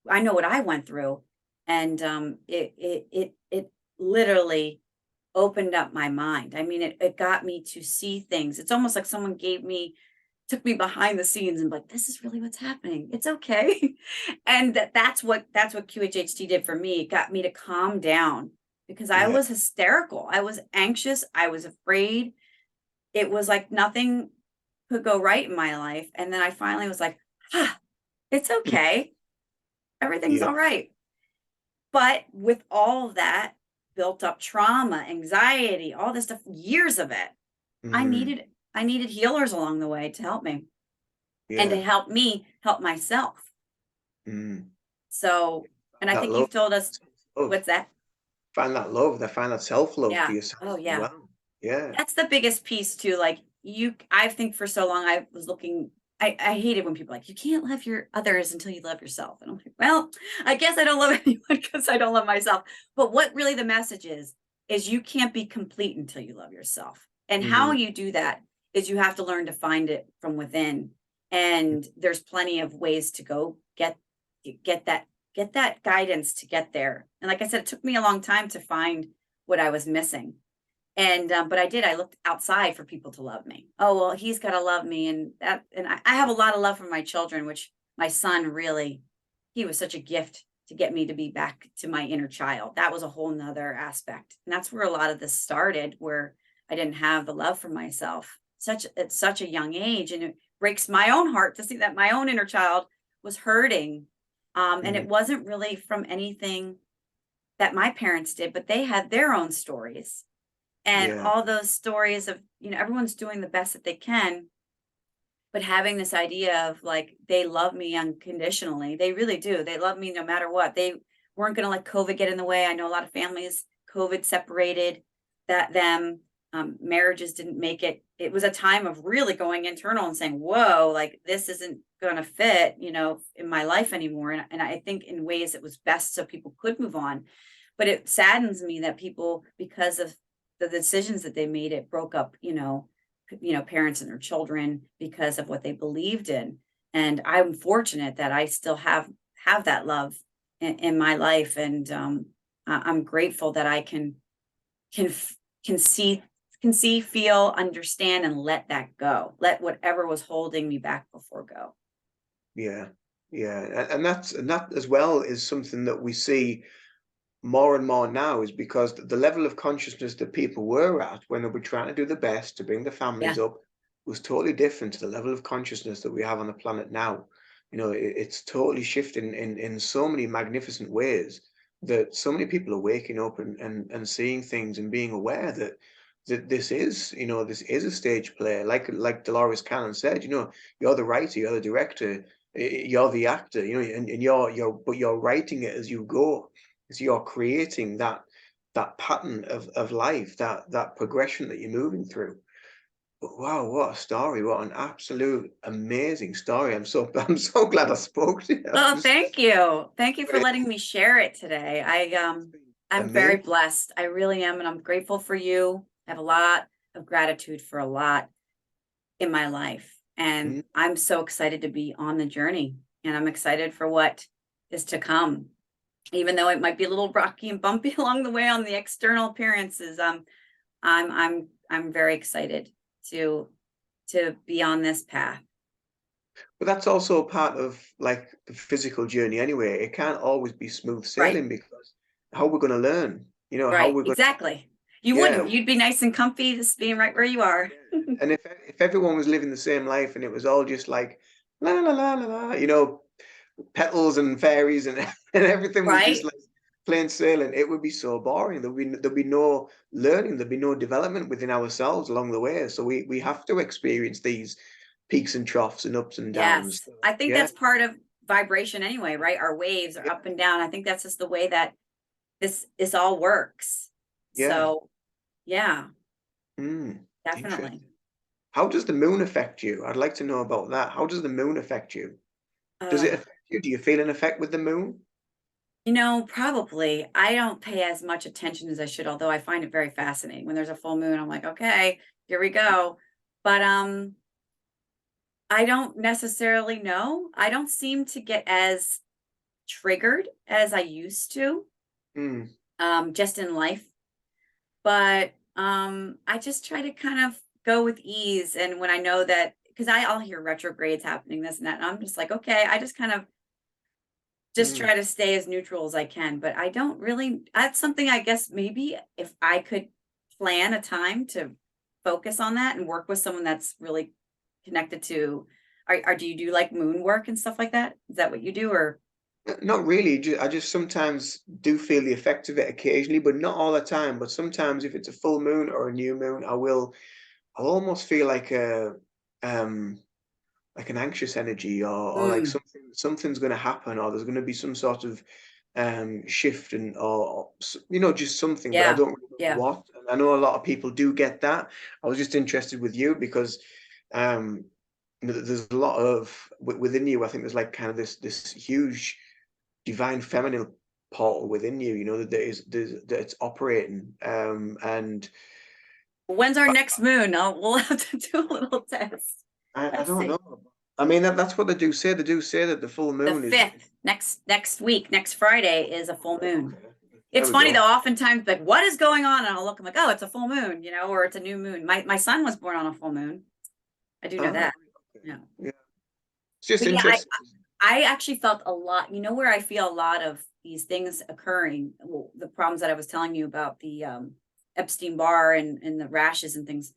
Speaker 2: I know what I went through. And it literally opened up my mind. I mean, it got me to see things. It's almost like someone took me behind the scenes and like, this is really what's happening. It's okay. And that's what QHHT did for me. It got me to calm down because I
Speaker 1: Yeah.
Speaker 2: was hysterical. I was anxious. I was afraid. It was like nothing could go right in my life. And then I finally was like, it's okay. Everything's
Speaker 1: Yeah.
Speaker 2: all right. But with all of that built up trauma, anxiety, all this stuff, years of it, I needed healers along the way to help me and to
Speaker 1: Yeah.
Speaker 2: help me help myself.
Speaker 1: Mm.
Speaker 2: So, and I
Speaker 1: That
Speaker 2: think
Speaker 1: love.
Speaker 2: you've told us,
Speaker 1: Love.
Speaker 2: what's that?
Speaker 1: Find that love. Find that self-love for
Speaker 2: Yeah.
Speaker 1: yourself
Speaker 2: Oh,
Speaker 1: as
Speaker 2: yeah.
Speaker 1: well. Yeah.
Speaker 2: That's the biggest piece too. Like I think for so long I was looking, I hated when people are like, you can't love your others until you love yourself. And I'm like, well, I guess I don't love anyone because I don't love myself. But what really the message is you can't be complete until you love yourself. And how
Speaker 1: Mm.
Speaker 2: you do that is you have to learn to find it from within. And there's plenty of ways to go get that guidance to get there. And like I said, it took me a long time to find what I was missing. And but I looked outside for people to love me. Oh, well, he's got to love me. And I have a lot of love for my children, which my son really, he was such a gift to get me to be back to my inner child. That was a whole nother aspect. And that's where a lot of this started, where I didn't have the love for myself at such a young age. And it breaks my own heart to see that my own inner child was hurting. And it wasn't really from anything that my parents did, but they had their own stories. And
Speaker 1: Yeah.
Speaker 2: all those stories of, everyone's doing the best that they can, but having this idea of like, they love me unconditionally. They really do. They love me no matter what. They weren't going to let COVID get in the way. I know a lot of families, COVID separated them. Marriages didn't make it. It was a time of really going internal and saying, whoa, like this isn't going to fit, in my life anymore. And I think in ways it was best so people could move on. But it saddens me that people, because of the decisions that they made, it broke up, parents and their children because of what they believed in. And I'm fortunate that I still have that love in my life. And I'm grateful that I can see, feel, understand, and let that go. Let whatever was holding me back before go.
Speaker 1: Yeah. Yeah. And that as well is something that we see more and more now, is because the level of consciousness that people were at when they were trying to do the best to bring the
Speaker 2: Yeah.
Speaker 1: families up was totally different to the level of consciousness that we have on the planet now. You know, it's totally shifting in so many magnificent ways, that so many people are waking up and seeing things and being aware that this is, you know, this is a stage play. Like Dolores Cannon said, you know, you're the writer, you're the director, you're the actor, you know, and you're writing it as you go. So you're creating that pattern of life, that progression that you're moving through. But wow, what a story! What an absolute amazing story! I'm so glad I spoke to you.
Speaker 2: Oh, thank you. Thank you
Speaker 1: But
Speaker 2: for letting me share it today.
Speaker 1: it's been
Speaker 2: I'm very
Speaker 1: amazing.
Speaker 2: blessed. I really am, and I'm grateful for you. I have a lot of gratitude for a lot in my life, and
Speaker 1: Mm,
Speaker 2: I'm so excited to be on the journey, and I'm excited for what is to come. Even though it might be a little rocky and bumpy along the way on the external appearances, I'm very excited to be on this path.
Speaker 1: but that's also part of like the physical journey anyway. It can't always be smooth
Speaker 2: Right.
Speaker 1: sailing, because how we're going to learn, you know, how
Speaker 2: Right,
Speaker 1: we're going to,
Speaker 2: exactly. You
Speaker 1: yeah,
Speaker 2: wouldn't. You'd be nice and comfy just being right where you are.
Speaker 1: yeah. And if everyone was living the same life and it was all just like la la la la la, you know, petals and fairies and and everything was just
Speaker 2: Right?
Speaker 1: like plain sailing, it would be so boring. There'll be no learning, there'll be no development within ourselves along the way. So we have to experience these peaks and troughs and ups and downs.
Speaker 2: Yes.
Speaker 1: So,
Speaker 2: I think
Speaker 1: yeah,
Speaker 2: that's part of vibration anyway, right? Our waves are
Speaker 1: yeah,
Speaker 2: up and down. I think that's just the way that this all works.
Speaker 1: yeah.
Speaker 2: So, yeah,
Speaker 1: Mm,
Speaker 2: definitely.
Speaker 1: interesting. How does the moon affect you? I'd like to know about that. How does the moon affect you? Does it
Speaker 2: Uh,
Speaker 1: affect you? Do you feel an effect with the moon?
Speaker 2: probably. I don't pay as much attention as I should, although I find it very fascinating. When there's a full moon, I'm like, okay, here we go. But I don't necessarily know. I don't seem to get as triggered as I used to,
Speaker 1: Mm,
Speaker 2: just in life. But I just try to kind of go with ease. And when I know that, because I'll hear retrogrades happening, this and that, and I'm just like, okay, I just kind of just
Speaker 1: mm.
Speaker 2: try to stay as neutral as I can. But I don't really, that's something I guess maybe if I could plan a time to focus on that and work with someone that's really connected to, do you do like moon work and stuff like that? Is that what you do? Or,
Speaker 1: Not really. I just sometimes do feel the effect of it occasionally, but not all the time. But sometimes, if it's a full moon or a new moon, I'll almost feel um, like an anxious energy, or like
Speaker 2: mm,
Speaker 1: something's going to happen, or there's going to be some sort of shift, and or you know, just something. But I
Speaker 2: yeah,
Speaker 1: don't really know
Speaker 2: yeah.
Speaker 1: what. And I know a lot of people do get that. I was just interested with you because um, there's a lot of within you. I think there's like kind of this huge divine feminine portal within you, you know, that it's operating. And
Speaker 2: When's our
Speaker 1: I,
Speaker 2: next moon? We'll have to do a little test.
Speaker 1: I
Speaker 2: Let's
Speaker 1: don't
Speaker 2: see.
Speaker 1: know. I mean, that's what they do say. They do say that the full
Speaker 2: The
Speaker 1: moon is
Speaker 2: 5th, next week, next Friday is a full moon.
Speaker 1: okay. There
Speaker 2: It's
Speaker 1: we
Speaker 2: funny though,
Speaker 1: go.
Speaker 2: oftentimes like, what is going on? And I'll look, I'm like, oh, it's a full moon, or it's a new moon. My son was born on a full moon. I do know
Speaker 1: Ah,
Speaker 2: that.
Speaker 1: right, okay.
Speaker 2: Yeah.
Speaker 1: Yeah. It's just
Speaker 2: But yeah,
Speaker 1: interesting.
Speaker 2: I actually felt a lot, where I feel a lot of these things occurring, well, the problems that I was telling you about, the Epstein Barr and the rashes and things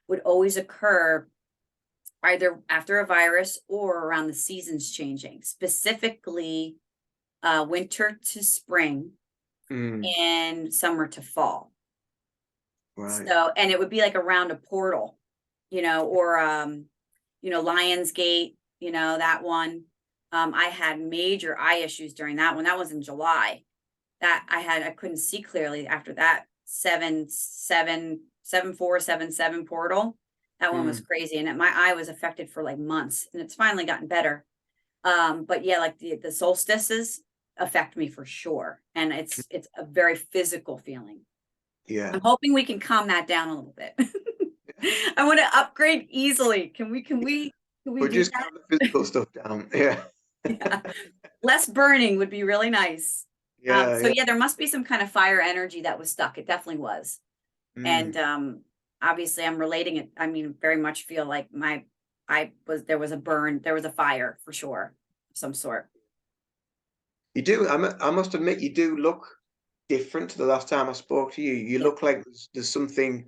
Speaker 2: would always occur either after a virus or around the seasons changing, specifically winter to spring
Speaker 1: Mm,
Speaker 2: and summer to fall.
Speaker 1: right.
Speaker 2: So, and it would be like around a portal, or Lionsgate, that one. I had major eye issues during that one. That was in July. That I couldn't see clearly after that 77477 portal. That one was
Speaker 1: Mm,
Speaker 2: crazy. And my eye was affected for like months, and it's finally gotten better. But yeah, like the solstices affect me for sure. And it's a very physical feeling. I'm
Speaker 1: yeah.
Speaker 2: hoping we can calm that down a little bit. I want to upgrade easily. Can we
Speaker 1: But
Speaker 2: do
Speaker 1: just
Speaker 2: that?
Speaker 1: calm the physical stuff down. Yeah.
Speaker 2: Yeah. Less burning would be really nice.
Speaker 1: Yeah,
Speaker 2: So
Speaker 1: yeah.
Speaker 2: yeah, there must be some kind of fire energy that was stuck. It definitely was. And
Speaker 1: Mm.
Speaker 2: obviously I'm relating it. I mean, very much feel like there was a burn, there was a fire for sure, of some sort.
Speaker 1: You do. I must admit, you do look different to the last time I spoke to you. You
Speaker 2: Yeah.
Speaker 1: look like there's something.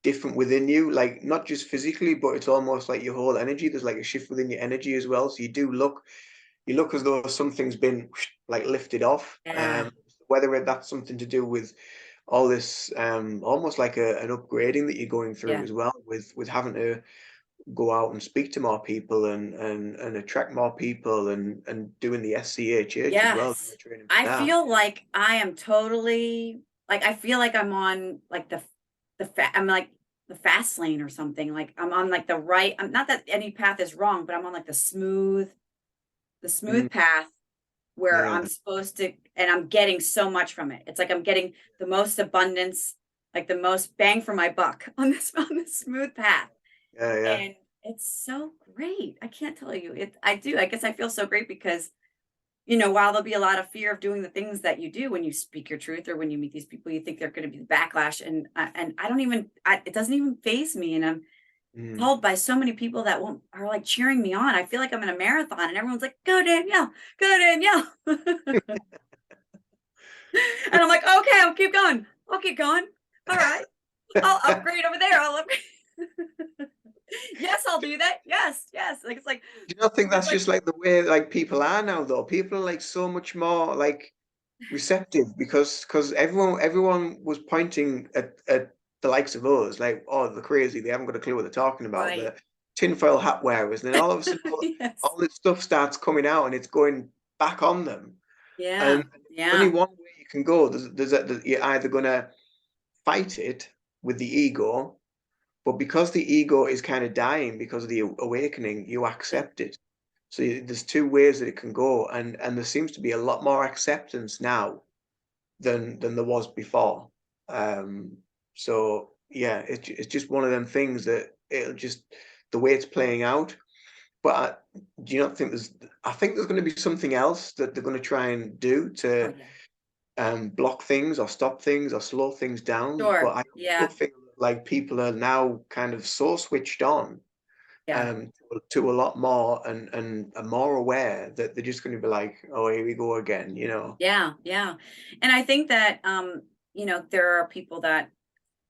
Speaker 1: different within you, like not just physically, but it's almost like your whole energy. There's like a shift within your energy as well. So you look as though something's been like lifted off.
Speaker 2: Yeah.
Speaker 1: Whether that's something to do with all this, almost like an upgrading that you're going through
Speaker 2: Yeah.
Speaker 1: as well, with having to go out and speak to more people and attract more people and doing the SCHH as well, doing the
Speaker 2: Yes.
Speaker 1: training for
Speaker 2: I
Speaker 1: that.
Speaker 2: feel like I am totally like I feel like I'm on like I'm like the fast lane or something. Like I'm on like the right. I'm not that any path is wrong, but I'm on like the
Speaker 1: Mm,
Speaker 2: smooth path where
Speaker 1: yeah,
Speaker 2: I'm supposed to, and I'm getting so much from it. It's like I'm getting the most abundance, like the most bang for my buck on this smooth path.
Speaker 1: yeah, yeah.
Speaker 2: And it's so great. I can't tell you. I do. I guess I feel so great because, while there'll be a lot of fear of doing the things that you do when you speak your truth or when you meet these people, you think they're going to be the backlash. And I don't even, it doesn't even faze me. And I'm
Speaker 1: Mm.
Speaker 2: told by so many people that won't are like cheering me on. I feel like I'm in a marathon and everyone's like, go Danielle, go Danielle. And I'm like, okay, I'll keep going. I'll keep going. All right. I'll upgrade over there. I'll upgrade. Yes, I'll do that. Yes, yes. Like it's like
Speaker 1: Do you not think
Speaker 2: there's
Speaker 1: that's
Speaker 2: like
Speaker 1: just like the way like people are now though? People are like so much more like receptive because everyone was pointing at the likes of us, like, oh, they're crazy, they haven't got a clue what they're talking about,
Speaker 2: right.
Speaker 1: the tinfoil hat wearers, and then all of a sudden
Speaker 2: Yes.
Speaker 1: all this stuff starts coming out and it's going back on them. And
Speaker 2: Yeah.
Speaker 1: there's only
Speaker 2: Yeah.
Speaker 1: one way you can go. You're either gonna fight it with the ego, but because the ego is kind of dying because of the awakening, you
Speaker 2: Yeah.
Speaker 1: accept it. So there's two ways that it can go, and there seems to be a lot more acceptance now than there was before. Um, so yeah, it's just one of them things that it'll just the way it's playing out. But do you not think there's? I think there's going to be something else that they're going to try and do
Speaker 2: Oh
Speaker 1: to
Speaker 2: yeah.
Speaker 1: block things or stop things or slow things down. But
Speaker 2: Sure.
Speaker 1: I
Speaker 2: Yeah.
Speaker 1: also feel like people are now kind of so switched on
Speaker 2: Yeah.
Speaker 1: to a lot more and are more aware that they're just going to be like, oh, here we go again, you know.
Speaker 2: Yeah. Yeah. And I think that there are people that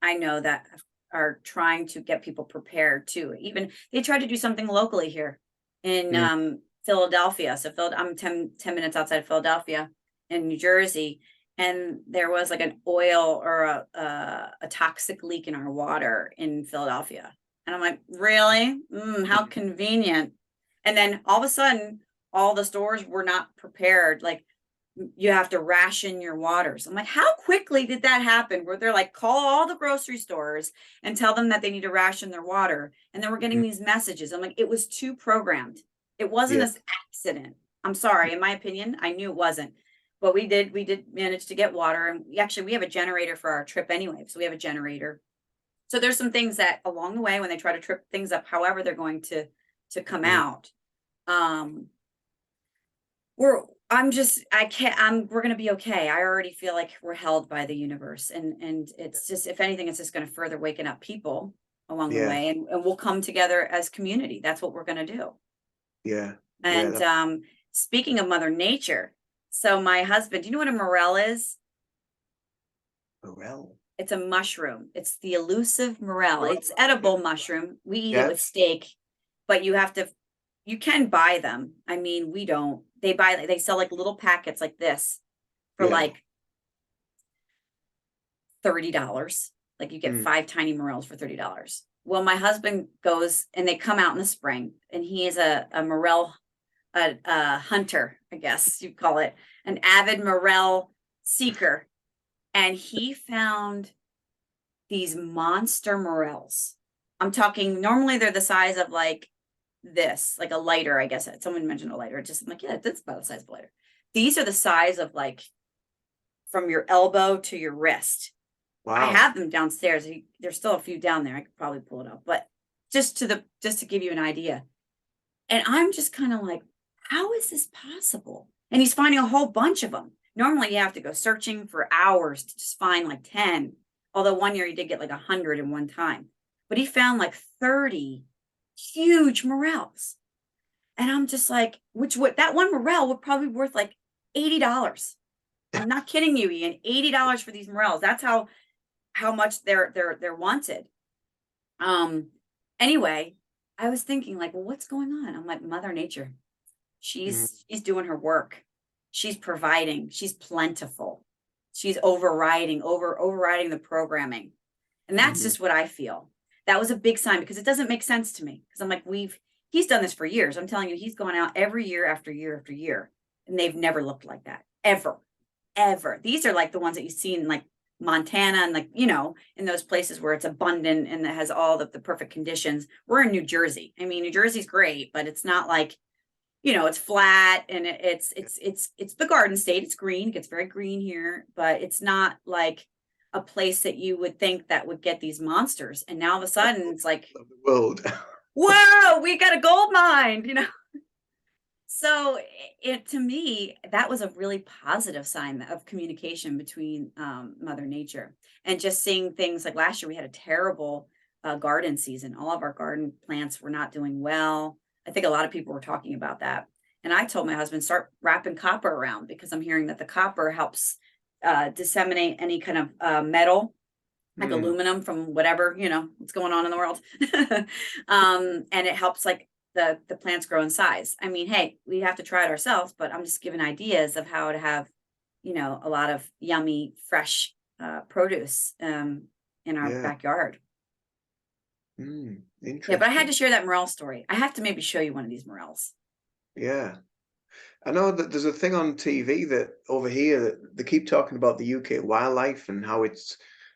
Speaker 2: I know that are trying to get people prepared too. Even they tried to do something locally here in
Speaker 1: Mm,
Speaker 2: Philadelphia. So I'm 10 minutes outside of Philadelphia in New Jersey. And there was like an oil or a toxic leak in our water in Philadelphia. And I'm like, really? How
Speaker 1: mm,
Speaker 2: convenient. And then all of a sudden, all the stores were not prepared. Like you have to ration your waters. I'm like, how quickly did that happen? Where they're like, call all the grocery stores and tell them that they need to ration their water. And then we're getting
Speaker 1: mm,
Speaker 2: these messages. I'm like, it was too programmed. It wasn't
Speaker 1: yeah.
Speaker 2: an accident. I'm sorry, in my opinion, I knew it wasn't. But we did manage to get water. And we have a generator for our trip anyway. So we have a generator. So there's some things that along the way when they try to trip things up, however they're going to come
Speaker 1: Mm,
Speaker 2: out. Um, we're I'm just I can't we're gonna be okay. I already feel like we're held by the universe. And it's just if anything, it's just gonna further waken up people along the
Speaker 1: yeah,
Speaker 2: way and we'll come together as community. That's what we're gonna do.
Speaker 1: yeah, yeah.
Speaker 2: And speaking of Mother Nature, so my husband, do you know what a morel is?
Speaker 1: Well,
Speaker 2: It's a mushroom. It's the elusive morel.
Speaker 1: right,
Speaker 2: It's
Speaker 1: okay.
Speaker 2: edible mushroom. We eat it
Speaker 1: Yeah,
Speaker 2: with steak, but you can buy them. I mean, we don't. They sell like little packets like this for
Speaker 1: yeah.
Speaker 2: like $30. Like you get
Speaker 1: Mm,
Speaker 2: 5 tiny morels for $30. Well, my husband goes and they come out in the spring and he is a morel a hunter, I guess you call it, an avid morel seeker. And he found these monster morels. I'm talking normally they're the size of like this, like a lighter, I guess. Someone mentioned a lighter. Just I'm like, yeah, that's about the size of a lighter. These are the size of like from your elbow to your wrist. I
Speaker 1: wow.
Speaker 2: have them downstairs. There's still a few down there. I could probably pull it up, but just to give you an idea. And I'm just kind of like, how is this possible? And he's finding a whole bunch of them. Normally, you have to go searching for hours to just find like 10. Although one year he did get like 100 in one time, but he found like 30 huge morels. And I'm just like, which would that one morel would probably be worth like $80. I'm not kidding you, Ian. $80 for these morels. That's how much they're wanted. Anyway, I was thinking like, well, what's going on? I'm like, Mother Nature,
Speaker 1: Mm,
Speaker 2: she's doing her work. She's providing. She's plentiful. She's overriding the programming. And that's
Speaker 1: mhm,
Speaker 2: just what I feel. That was a big sign because it doesn't make sense to me. Because I'm like, he's done this for years. I'm telling you, he's gone out every year after year after year. And they've never looked like that. Ever. Ever. These are like the ones that you see in like Montana and like, in those places where it's abundant and it has all the perfect conditions. We're in New Jersey. I mean, New Jersey's great, but it's not like, it's flat and it's the garden state. It's green. It gets very green here, but it's not like a place that you would think that would get these monsters. And now all of a sudden it's like,
Speaker 1: of the world.
Speaker 2: whoa, we got a gold mine. So it to me, that was a really positive sign of communication between Mother Nature. And just seeing things like last year, we had a terrible garden season. All of our garden plants were not doing well. I think a lot of people were talking about that. And I told my husband, start wrapping copper around because I'm hearing that the copper helps disseminate any kind of metal like
Speaker 1: Mm,
Speaker 2: aluminum from whatever, what's going on in the world. And it helps like the plants grow in size. I mean, hey, we have to try it ourselves, but I'm just giving ideas of how to have, a lot of yummy, fresh produce in our
Speaker 1: yeah.
Speaker 2: backyard. Yeah, but I had to
Speaker 1: Interesting.
Speaker 2: share that morel story. I have to maybe show you one of these morels.
Speaker 1: Yeah. I know that there's a thing on TV that over here that they keep talking about the UK wildlife and how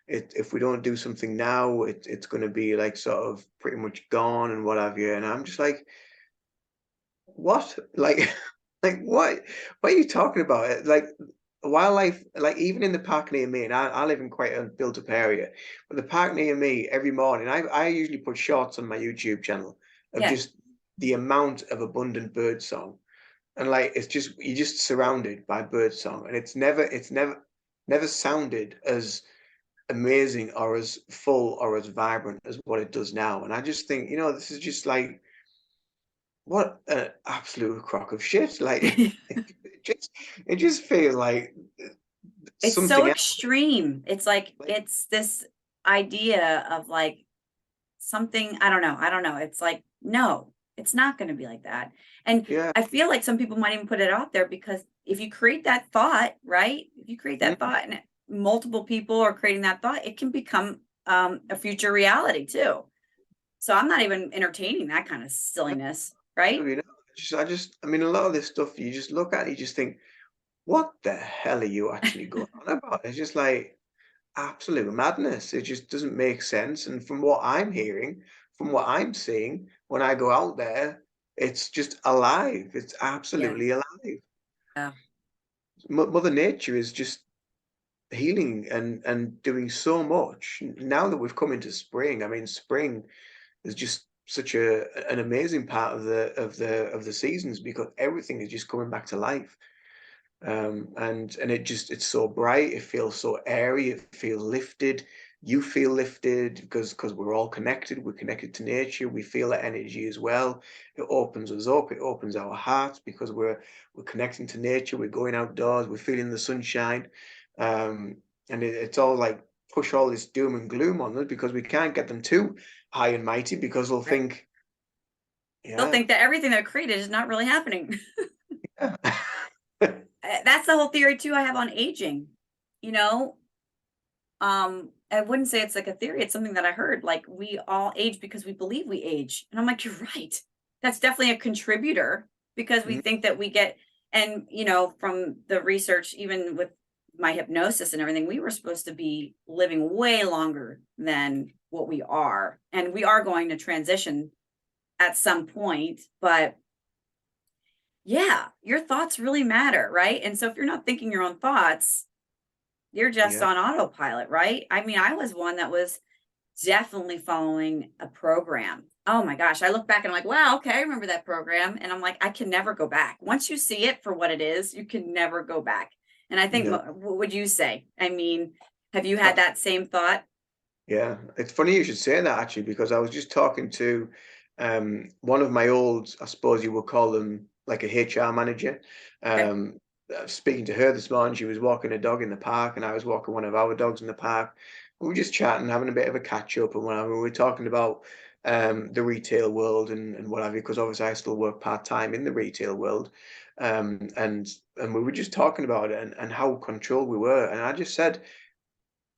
Speaker 1: if we don't do something now, it's going to be like sort of pretty much gone and what have you. And I'm just like, what? Like, like what are you talking about? Like wildlife, like even in the park near me, and I live in quite a built-up area, but the park near me every morning, I usually put shorts on my YouTube channel of
Speaker 2: Yeah,
Speaker 1: just the amount of abundant bird song. And like it's just you're just surrounded by bird song, and never sounded as amazing or as full or as vibrant as what it does now. And I just think, this is just like what an absolute crock of shit. Like it just it just feels like
Speaker 2: it's so
Speaker 1: something else.
Speaker 2: extreme. It's like
Speaker 1: Like,
Speaker 2: it's this idea of like something, I don't know. It's like, no, it's not going to be like that. And
Speaker 1: yeah,
Speaker 2: I feel like some people might even put it out there because if you create that thought, right? If you create that
Speaker 1: mm,
Speaker 2: thought and multiple people are creating that thought, it can become a future reality too. So I'm not even entertaining that kind of silliness, right?
Speaker 1: I mean, a lot of this stuff you just look at, it, you just think, what the hell are you actually going on about? It's just like absolute madness. It just doesn't make sense. And from what I'm hearing, from what I'm seeing, when I go out there, it's just alive. It's
Speaker 2: Yeah.
Speaker 1: absolutely alive.
Speaker 2: Yeah.
Speaker 1: Mother Nature is just healing and doing so much. Now that we've come into spring, I mean, spring is just such an amazing part of the seasons because everything is just coming back to life. And it's so bright, it feels so airy, it feels lifted, you feel lifted because we're all connected, we're connected to nature, we feel that energy as well. It opens us up, it opens our hearts because we're connecting to nature, we're going outdoors, we're feeling the sunshine. And it's all like push all this doom and gloom on us because we can't get them too high and mighty because they'll
Speaker 2: Right.
Speaker 1: think,
Speaker 2: They'll
Speaker 1: yeah,
Speaker 2: think that everything they're created is not really happening.
Speaker 1: yeah.
Speaker 2: That's the whole theory too I have on aging. You know, I wouldn't say it's like a theory, it's something that I heard, like, we all age because we believe we age, and I'm like, "You're right." That's definitely a contributor because we
Speaker 1: Mm,
Speaker 2: think that we get and, from the research, even with my hypnosis and everything, we were supposed to be living way longer than what we are, and we are going to transition at some point, but yeah, your thoughts really matter, right? And so if you're not thinking your own thoughts, you're just
Speaker 1: yeah,
Speaker 2: on autopilot, right? I mean, I was one that was definitely following a program. Oh my gosh, I look back and I'm like, wow, okay, I remember that program. And I'm like, I can never go back. Once you see it for what it is, you can never go back. And I think,
Speaker 1: no.
Speaker 2: what would you say? I mean, have you had that same thought?
Speaker 1: Yeah, it's funny you should say that actually, because I was just talking to one of my old, I suppose you would call them like a HR manager.
Speaker 2: Okay.
Speaker 1: Speaking to her this morning, she was walking a dog in the park, and I was walking one of our dogs in the park. We were just chatting, having a bit of a catch up and whatever. We were talking about the retail world and what have you, because obviously I still work part time in the retail world, and we were just talking about it and how controlled we were, and I just said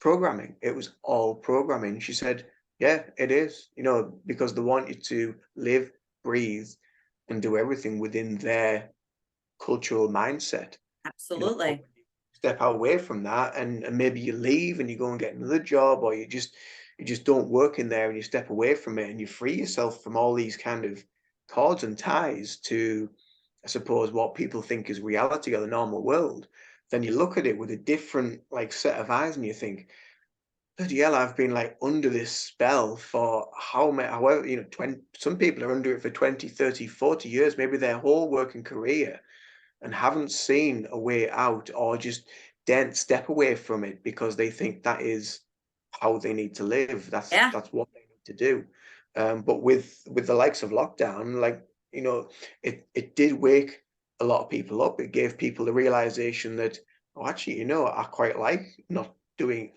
Speaker 1: programming. It was all programming. She said, "Yeah, it is. You know, because they want you to live, breathe, and do everything within their cultural mindset. You know, but
Speaker 2: Absolutely.
Speaker 1: when you step away from that and maybe you leave and you go and get another job, or you just don't work in there and you step away from it and you free yourself from all these kind of cords and ties to, I suppose, what people think is reality or the normal world, then you look at it with a different like set of eyes and you think, bloody hell, I've been like under this spell for how many, however, you know, 20, some people are under it for 20, 30, 40 years, maybe their whole working career, and haven't seen a way out, or just daren't step away from it because they think that is how they need to live.
Speaker 2: Yeah.
Speaker 1: That's what they need to do. But with the likes of lockdown, like, you know, it did wake a lot of people up. It gave people the realization that, oh, actually, you know, I quite like not doing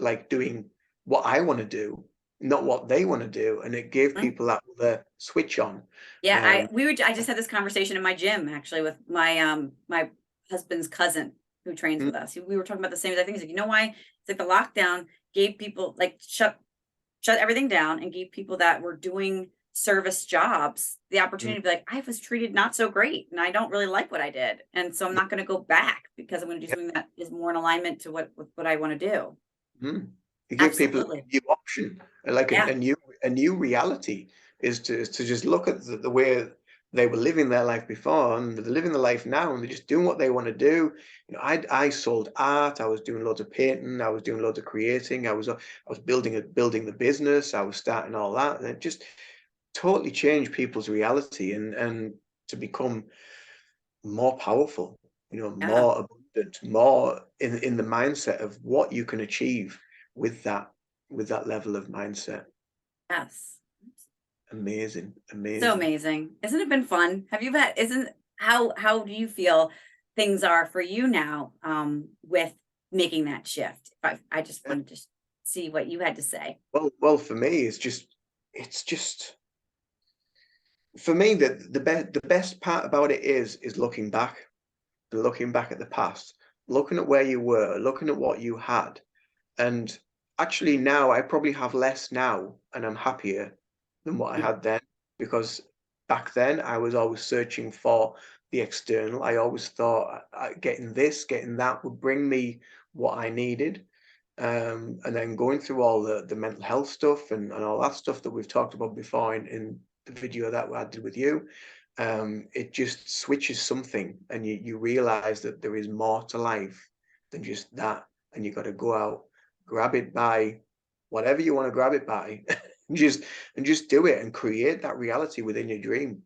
Speaker 1: what I want to do, not what they want to do, and it gave
Speaker 2: Mm.
Speaker 1: people that other switch on.
Speaker 2: Yeah,
Speaker 1: Um,
Speaker 2: I just had this conversation in my gym actually with my husband's cousin who trains
Speaker 1: mm,
Speaker 2: with us. We were talking about the same exact thing. He's like, you know why? It's like the lockdown gave people like shut everything down and gave people that were doing service jobs the
Speaker 1: mm,
Speaker 2: opportunity to be like, I was treated not so great and I don't really like what I did. And so I'm
Speaker 1: yeah,
Speaker 2: not going to go back because I'm going to do
Speaker 1: yeah.
Speaker 2: something that is more in alignment to what I want to do.
Speaker 1: Mm. You give people a
Speaker 2: Absolutely.
Speaker 1: new option, like
Speaker 2: Yeah.
Speaker 1: a new reality is to just look at the way they were living their life before, and they're living the life now, and they're just doing what they want to do. You know, I sold art, I was doing loads of painting, I was doing loads of creating, I was building the business, I was starting all that, and it just totally changed people's reality and to become more powerful, you know,
Speaker 2: Yeah.
Speaker 1: more abundant, more in the mindset of what you can achieve with that level of mindset.
Speaker 2: Yes.
Speaker 1: Amazing,
Speaker 2: So
Speaker 1: amazing.
Speaker 2: amazing. Isn't it been fun? Have you had isn't how do you feel things are for you now with making that shift? I just
Speaker 1: Yeah.
Speaker 2: wanted to see what you had to say.
Speaker 1: Well, for me, it's just for me that the best part about it is looking back at the past, looking at where you were, looking at what you had, and actually now I probably have less now and I'm happier than what I
Speaker 2: Mm.
Speaker 1: had then, because back then I was always searching for the external. I always thought getting this, getting that would bring me what I needed. And then going through all the mental health stuff and all that stuff that we've talked about before in the video that I did with you, it just switches something, and you realize that there is more to life than just that, and you got to go out, grab it by whatever you want to grab it by, and just do it and create that reality within your dream.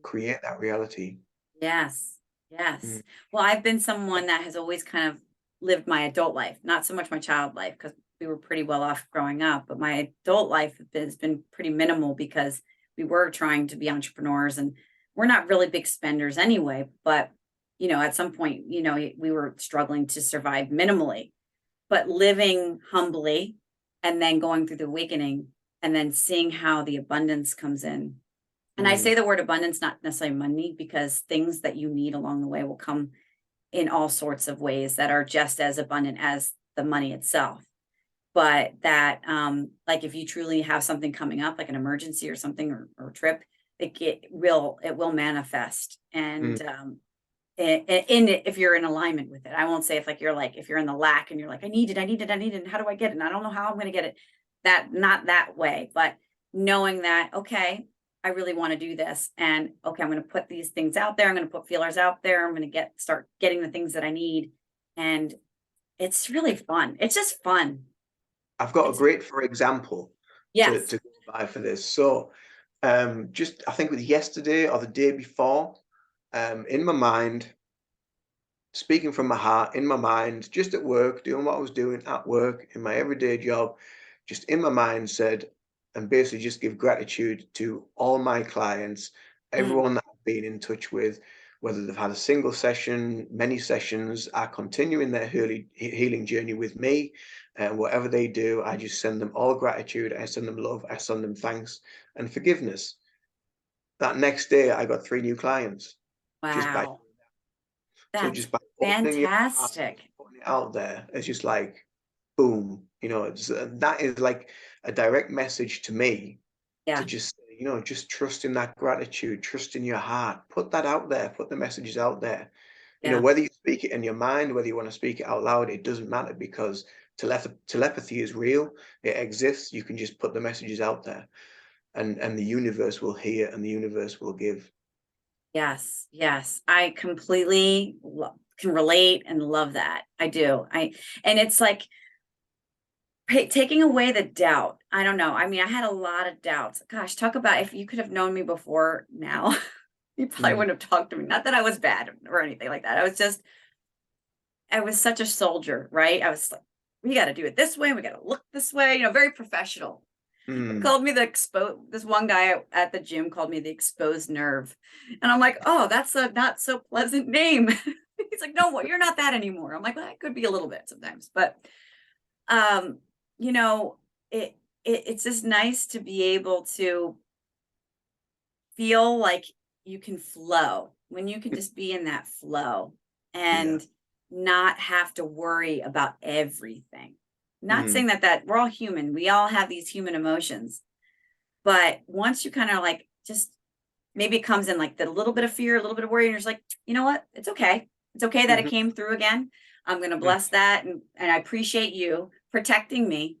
Speaker 1: Create that reality.
Speaker 2: Yes.
Speaker 1: Mm,
Speaker 2: Yes. Well, I've been someone that has always kind of lived my adult life, not so much my child life, because we were pretty well off growing up, but my adult life has been pretty minimal because we were trying to be entrepreneurs and we're not really big spenders anyway. But, at some point, we were struggling to survive minimally, but living humbly and then going through the awakening and then seeing how the abundance comes in. And I say
Speaker 1: mm,
Speaker 2: the word abundance, not necessarily money, because things that you need along the way will come in all sorts of ways that are just as abundant as the money itself. But that, like if you truly have something coming up, like an emergency or something or a trip, it will manifest.
Speaker 1: mm,
Speaker 2: And in it, if you're in alignment with it, I won't say if you're in the lack and you're like, I need it, and how do I get it? And I don't know how I'm going to get it. That not that way, but knowing that, okay, I really want to do this, and okay, I'm going to put these things out there. I'm going to put feelers out there. I'm going to start getting the things that I need, and it's really fun. It's just fun.
Speaker 1: I've got a
Speaker 2: It's
Speaker 1: great for example
Speaker 2: yes.
Speaker 1: to go by for this. So just I think it was yesterday or the day before, in my mind, speaking from my heart, in my mind, just at work, doing what I was doing at work in my everyday job, just in my mind said, and basically just give gratitude to all my clients,
Speaker 2: Mm,
Speaker 1: everyone that I've been in touch with, whether they've had a single session, many sessions, are continuing their healing journey with me. And whatever they do, I just send them all gratitude. I send them love. I send them thanks and forgiveness. That next day, I got 3 new clients just by,
Speaker 2: Wow.
Speaker 1: so
Speaker 2: That's
Speaker 1: just by opening your heart,
Speaker 2: fantastic.
Speaker 1: putting it out there. It's just like, boom, that is like a direct message to me to
Speaker 2: Yeah.
Speaker 1: just, just trust in that gratitude, trust in your heart, put that out there, put the messages out there.
Speaker 2: Yeah.
Speaker 1: Whether you speak it in your mind, whether you want to speak it out loud, it doesn't matter, because telepathy is real. It exists. You can just put the messages out there, and the universe will hear, and the universe will give.
Speaker 2: Yes. Yes. I completely can relate and love that. I do. And it's like taking away the doubt. I don't know. I mean, I had a lot of doubts. Gosh, talk about if you could have known me before now, you probably
Speaker 1: Mm,
Speaker 2: wouldn't have talked to me. Not that I was bad or anything like that. I was such a soldier, right? I was like, we got to do it this way. We got to look this way, very professional. They
Speaker 1: mm,
Speaker 2: called me this one guy at the gym called me the exposed nerve. And I'm like, oh, that's a not so pleasant name. He's like, no, you're not that anymore. I'm like, well, I could be a little bit sometimes, but um, you know, it's just nice to be able to feel like you can flow when you can just be in that flow
Speaker 1: yeah.
Speaker 2: and not have to worry about everything. Not
Speaker 1: Mm,
Speaker 2: saying that we're all human. We all have these human emotions. But once you kind of like just maybe it comes in like the little bit of fear, a little bit of worry, and you're just like, you know what? It's okay. It's okay that it
Speaker 1: mhm,
Speaker 2: came through again. I'm gonna
Speaker 1: mm,
Speaker 2: bless that and I appreciate you protecting me,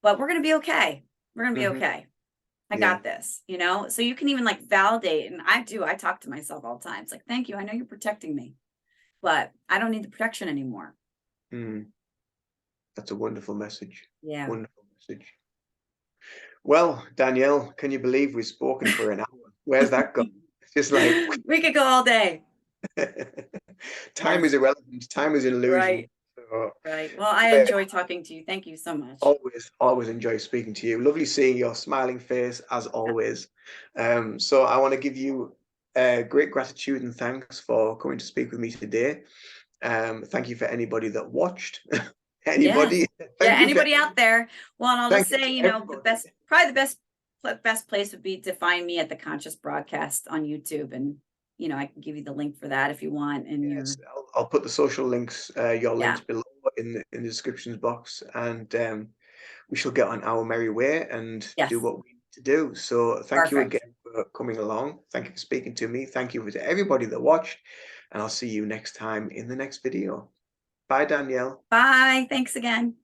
Speaker 2: but we're gonna be okay. We're gonna be
Speaker 1: mhm,
Speaker 2: okay. I
Speaker 1: yeah.
Speaker 2: got this. So you can even like validate, and I talk to myself all the time. It's like, thank you. I know you're protecting me, but I don't need the protection anymore.
Speaker 1: Mm, that's a wonderful message.
Speaker 2: Yeah.
Speaker 1: Wonderful message. Well, Danielle, can you believe we've spoken for an hour? Where's that gone? It's just like
Speaker 2: We could go all day.
Speaker 1: time is
Speaker 2: Yes.
Speaker 1: irrelevant. Time is an illusion.
Speaker 2: Right.
Speaker 1: So,
Speaker 2: Right. Well, I
Speaker 1: but
Speaker 2: enjoy talking to you. Thank you so much.
Speaker 1: always enjoy speaking to you. Lovely seeing your smiling face as always. So I want to give you great gratitude and thanks for coming to speak with me today. Thank you for anybody that watched.
Speaker 2: Yes.
Speaker 1: Anybody?
Speaker 2: Yeah.
Speaker 1: Thank you for
Speaker 2: Anybody out there? Well, and I'll just
Speaker 1: thank you
Speaker 2: say,
Speaker 1: to
Speaker 2: the
Speaker 1: everybody.
Speaker 2: best place would be to find me at the Conscious Broadcast on YouTube. And, I can give you the link for that if you want. And
Speaker 1: Yes, I'll put the social links, your
Speaker 2: yeah.
Speaker 1: links below in the descriptions box, and we shall get on our merry way and do
Speaker 2: Yes.
Speaker 1: what we need to do. So thank you
Speaker 2: Perfect.
Speaker 1: again for coming along. Thank you for speaking to me. Thank you to everybody that watched, and I'll see you next time in the next video. Bye, Danielle.
Speaker 2: Bye. Thanks again.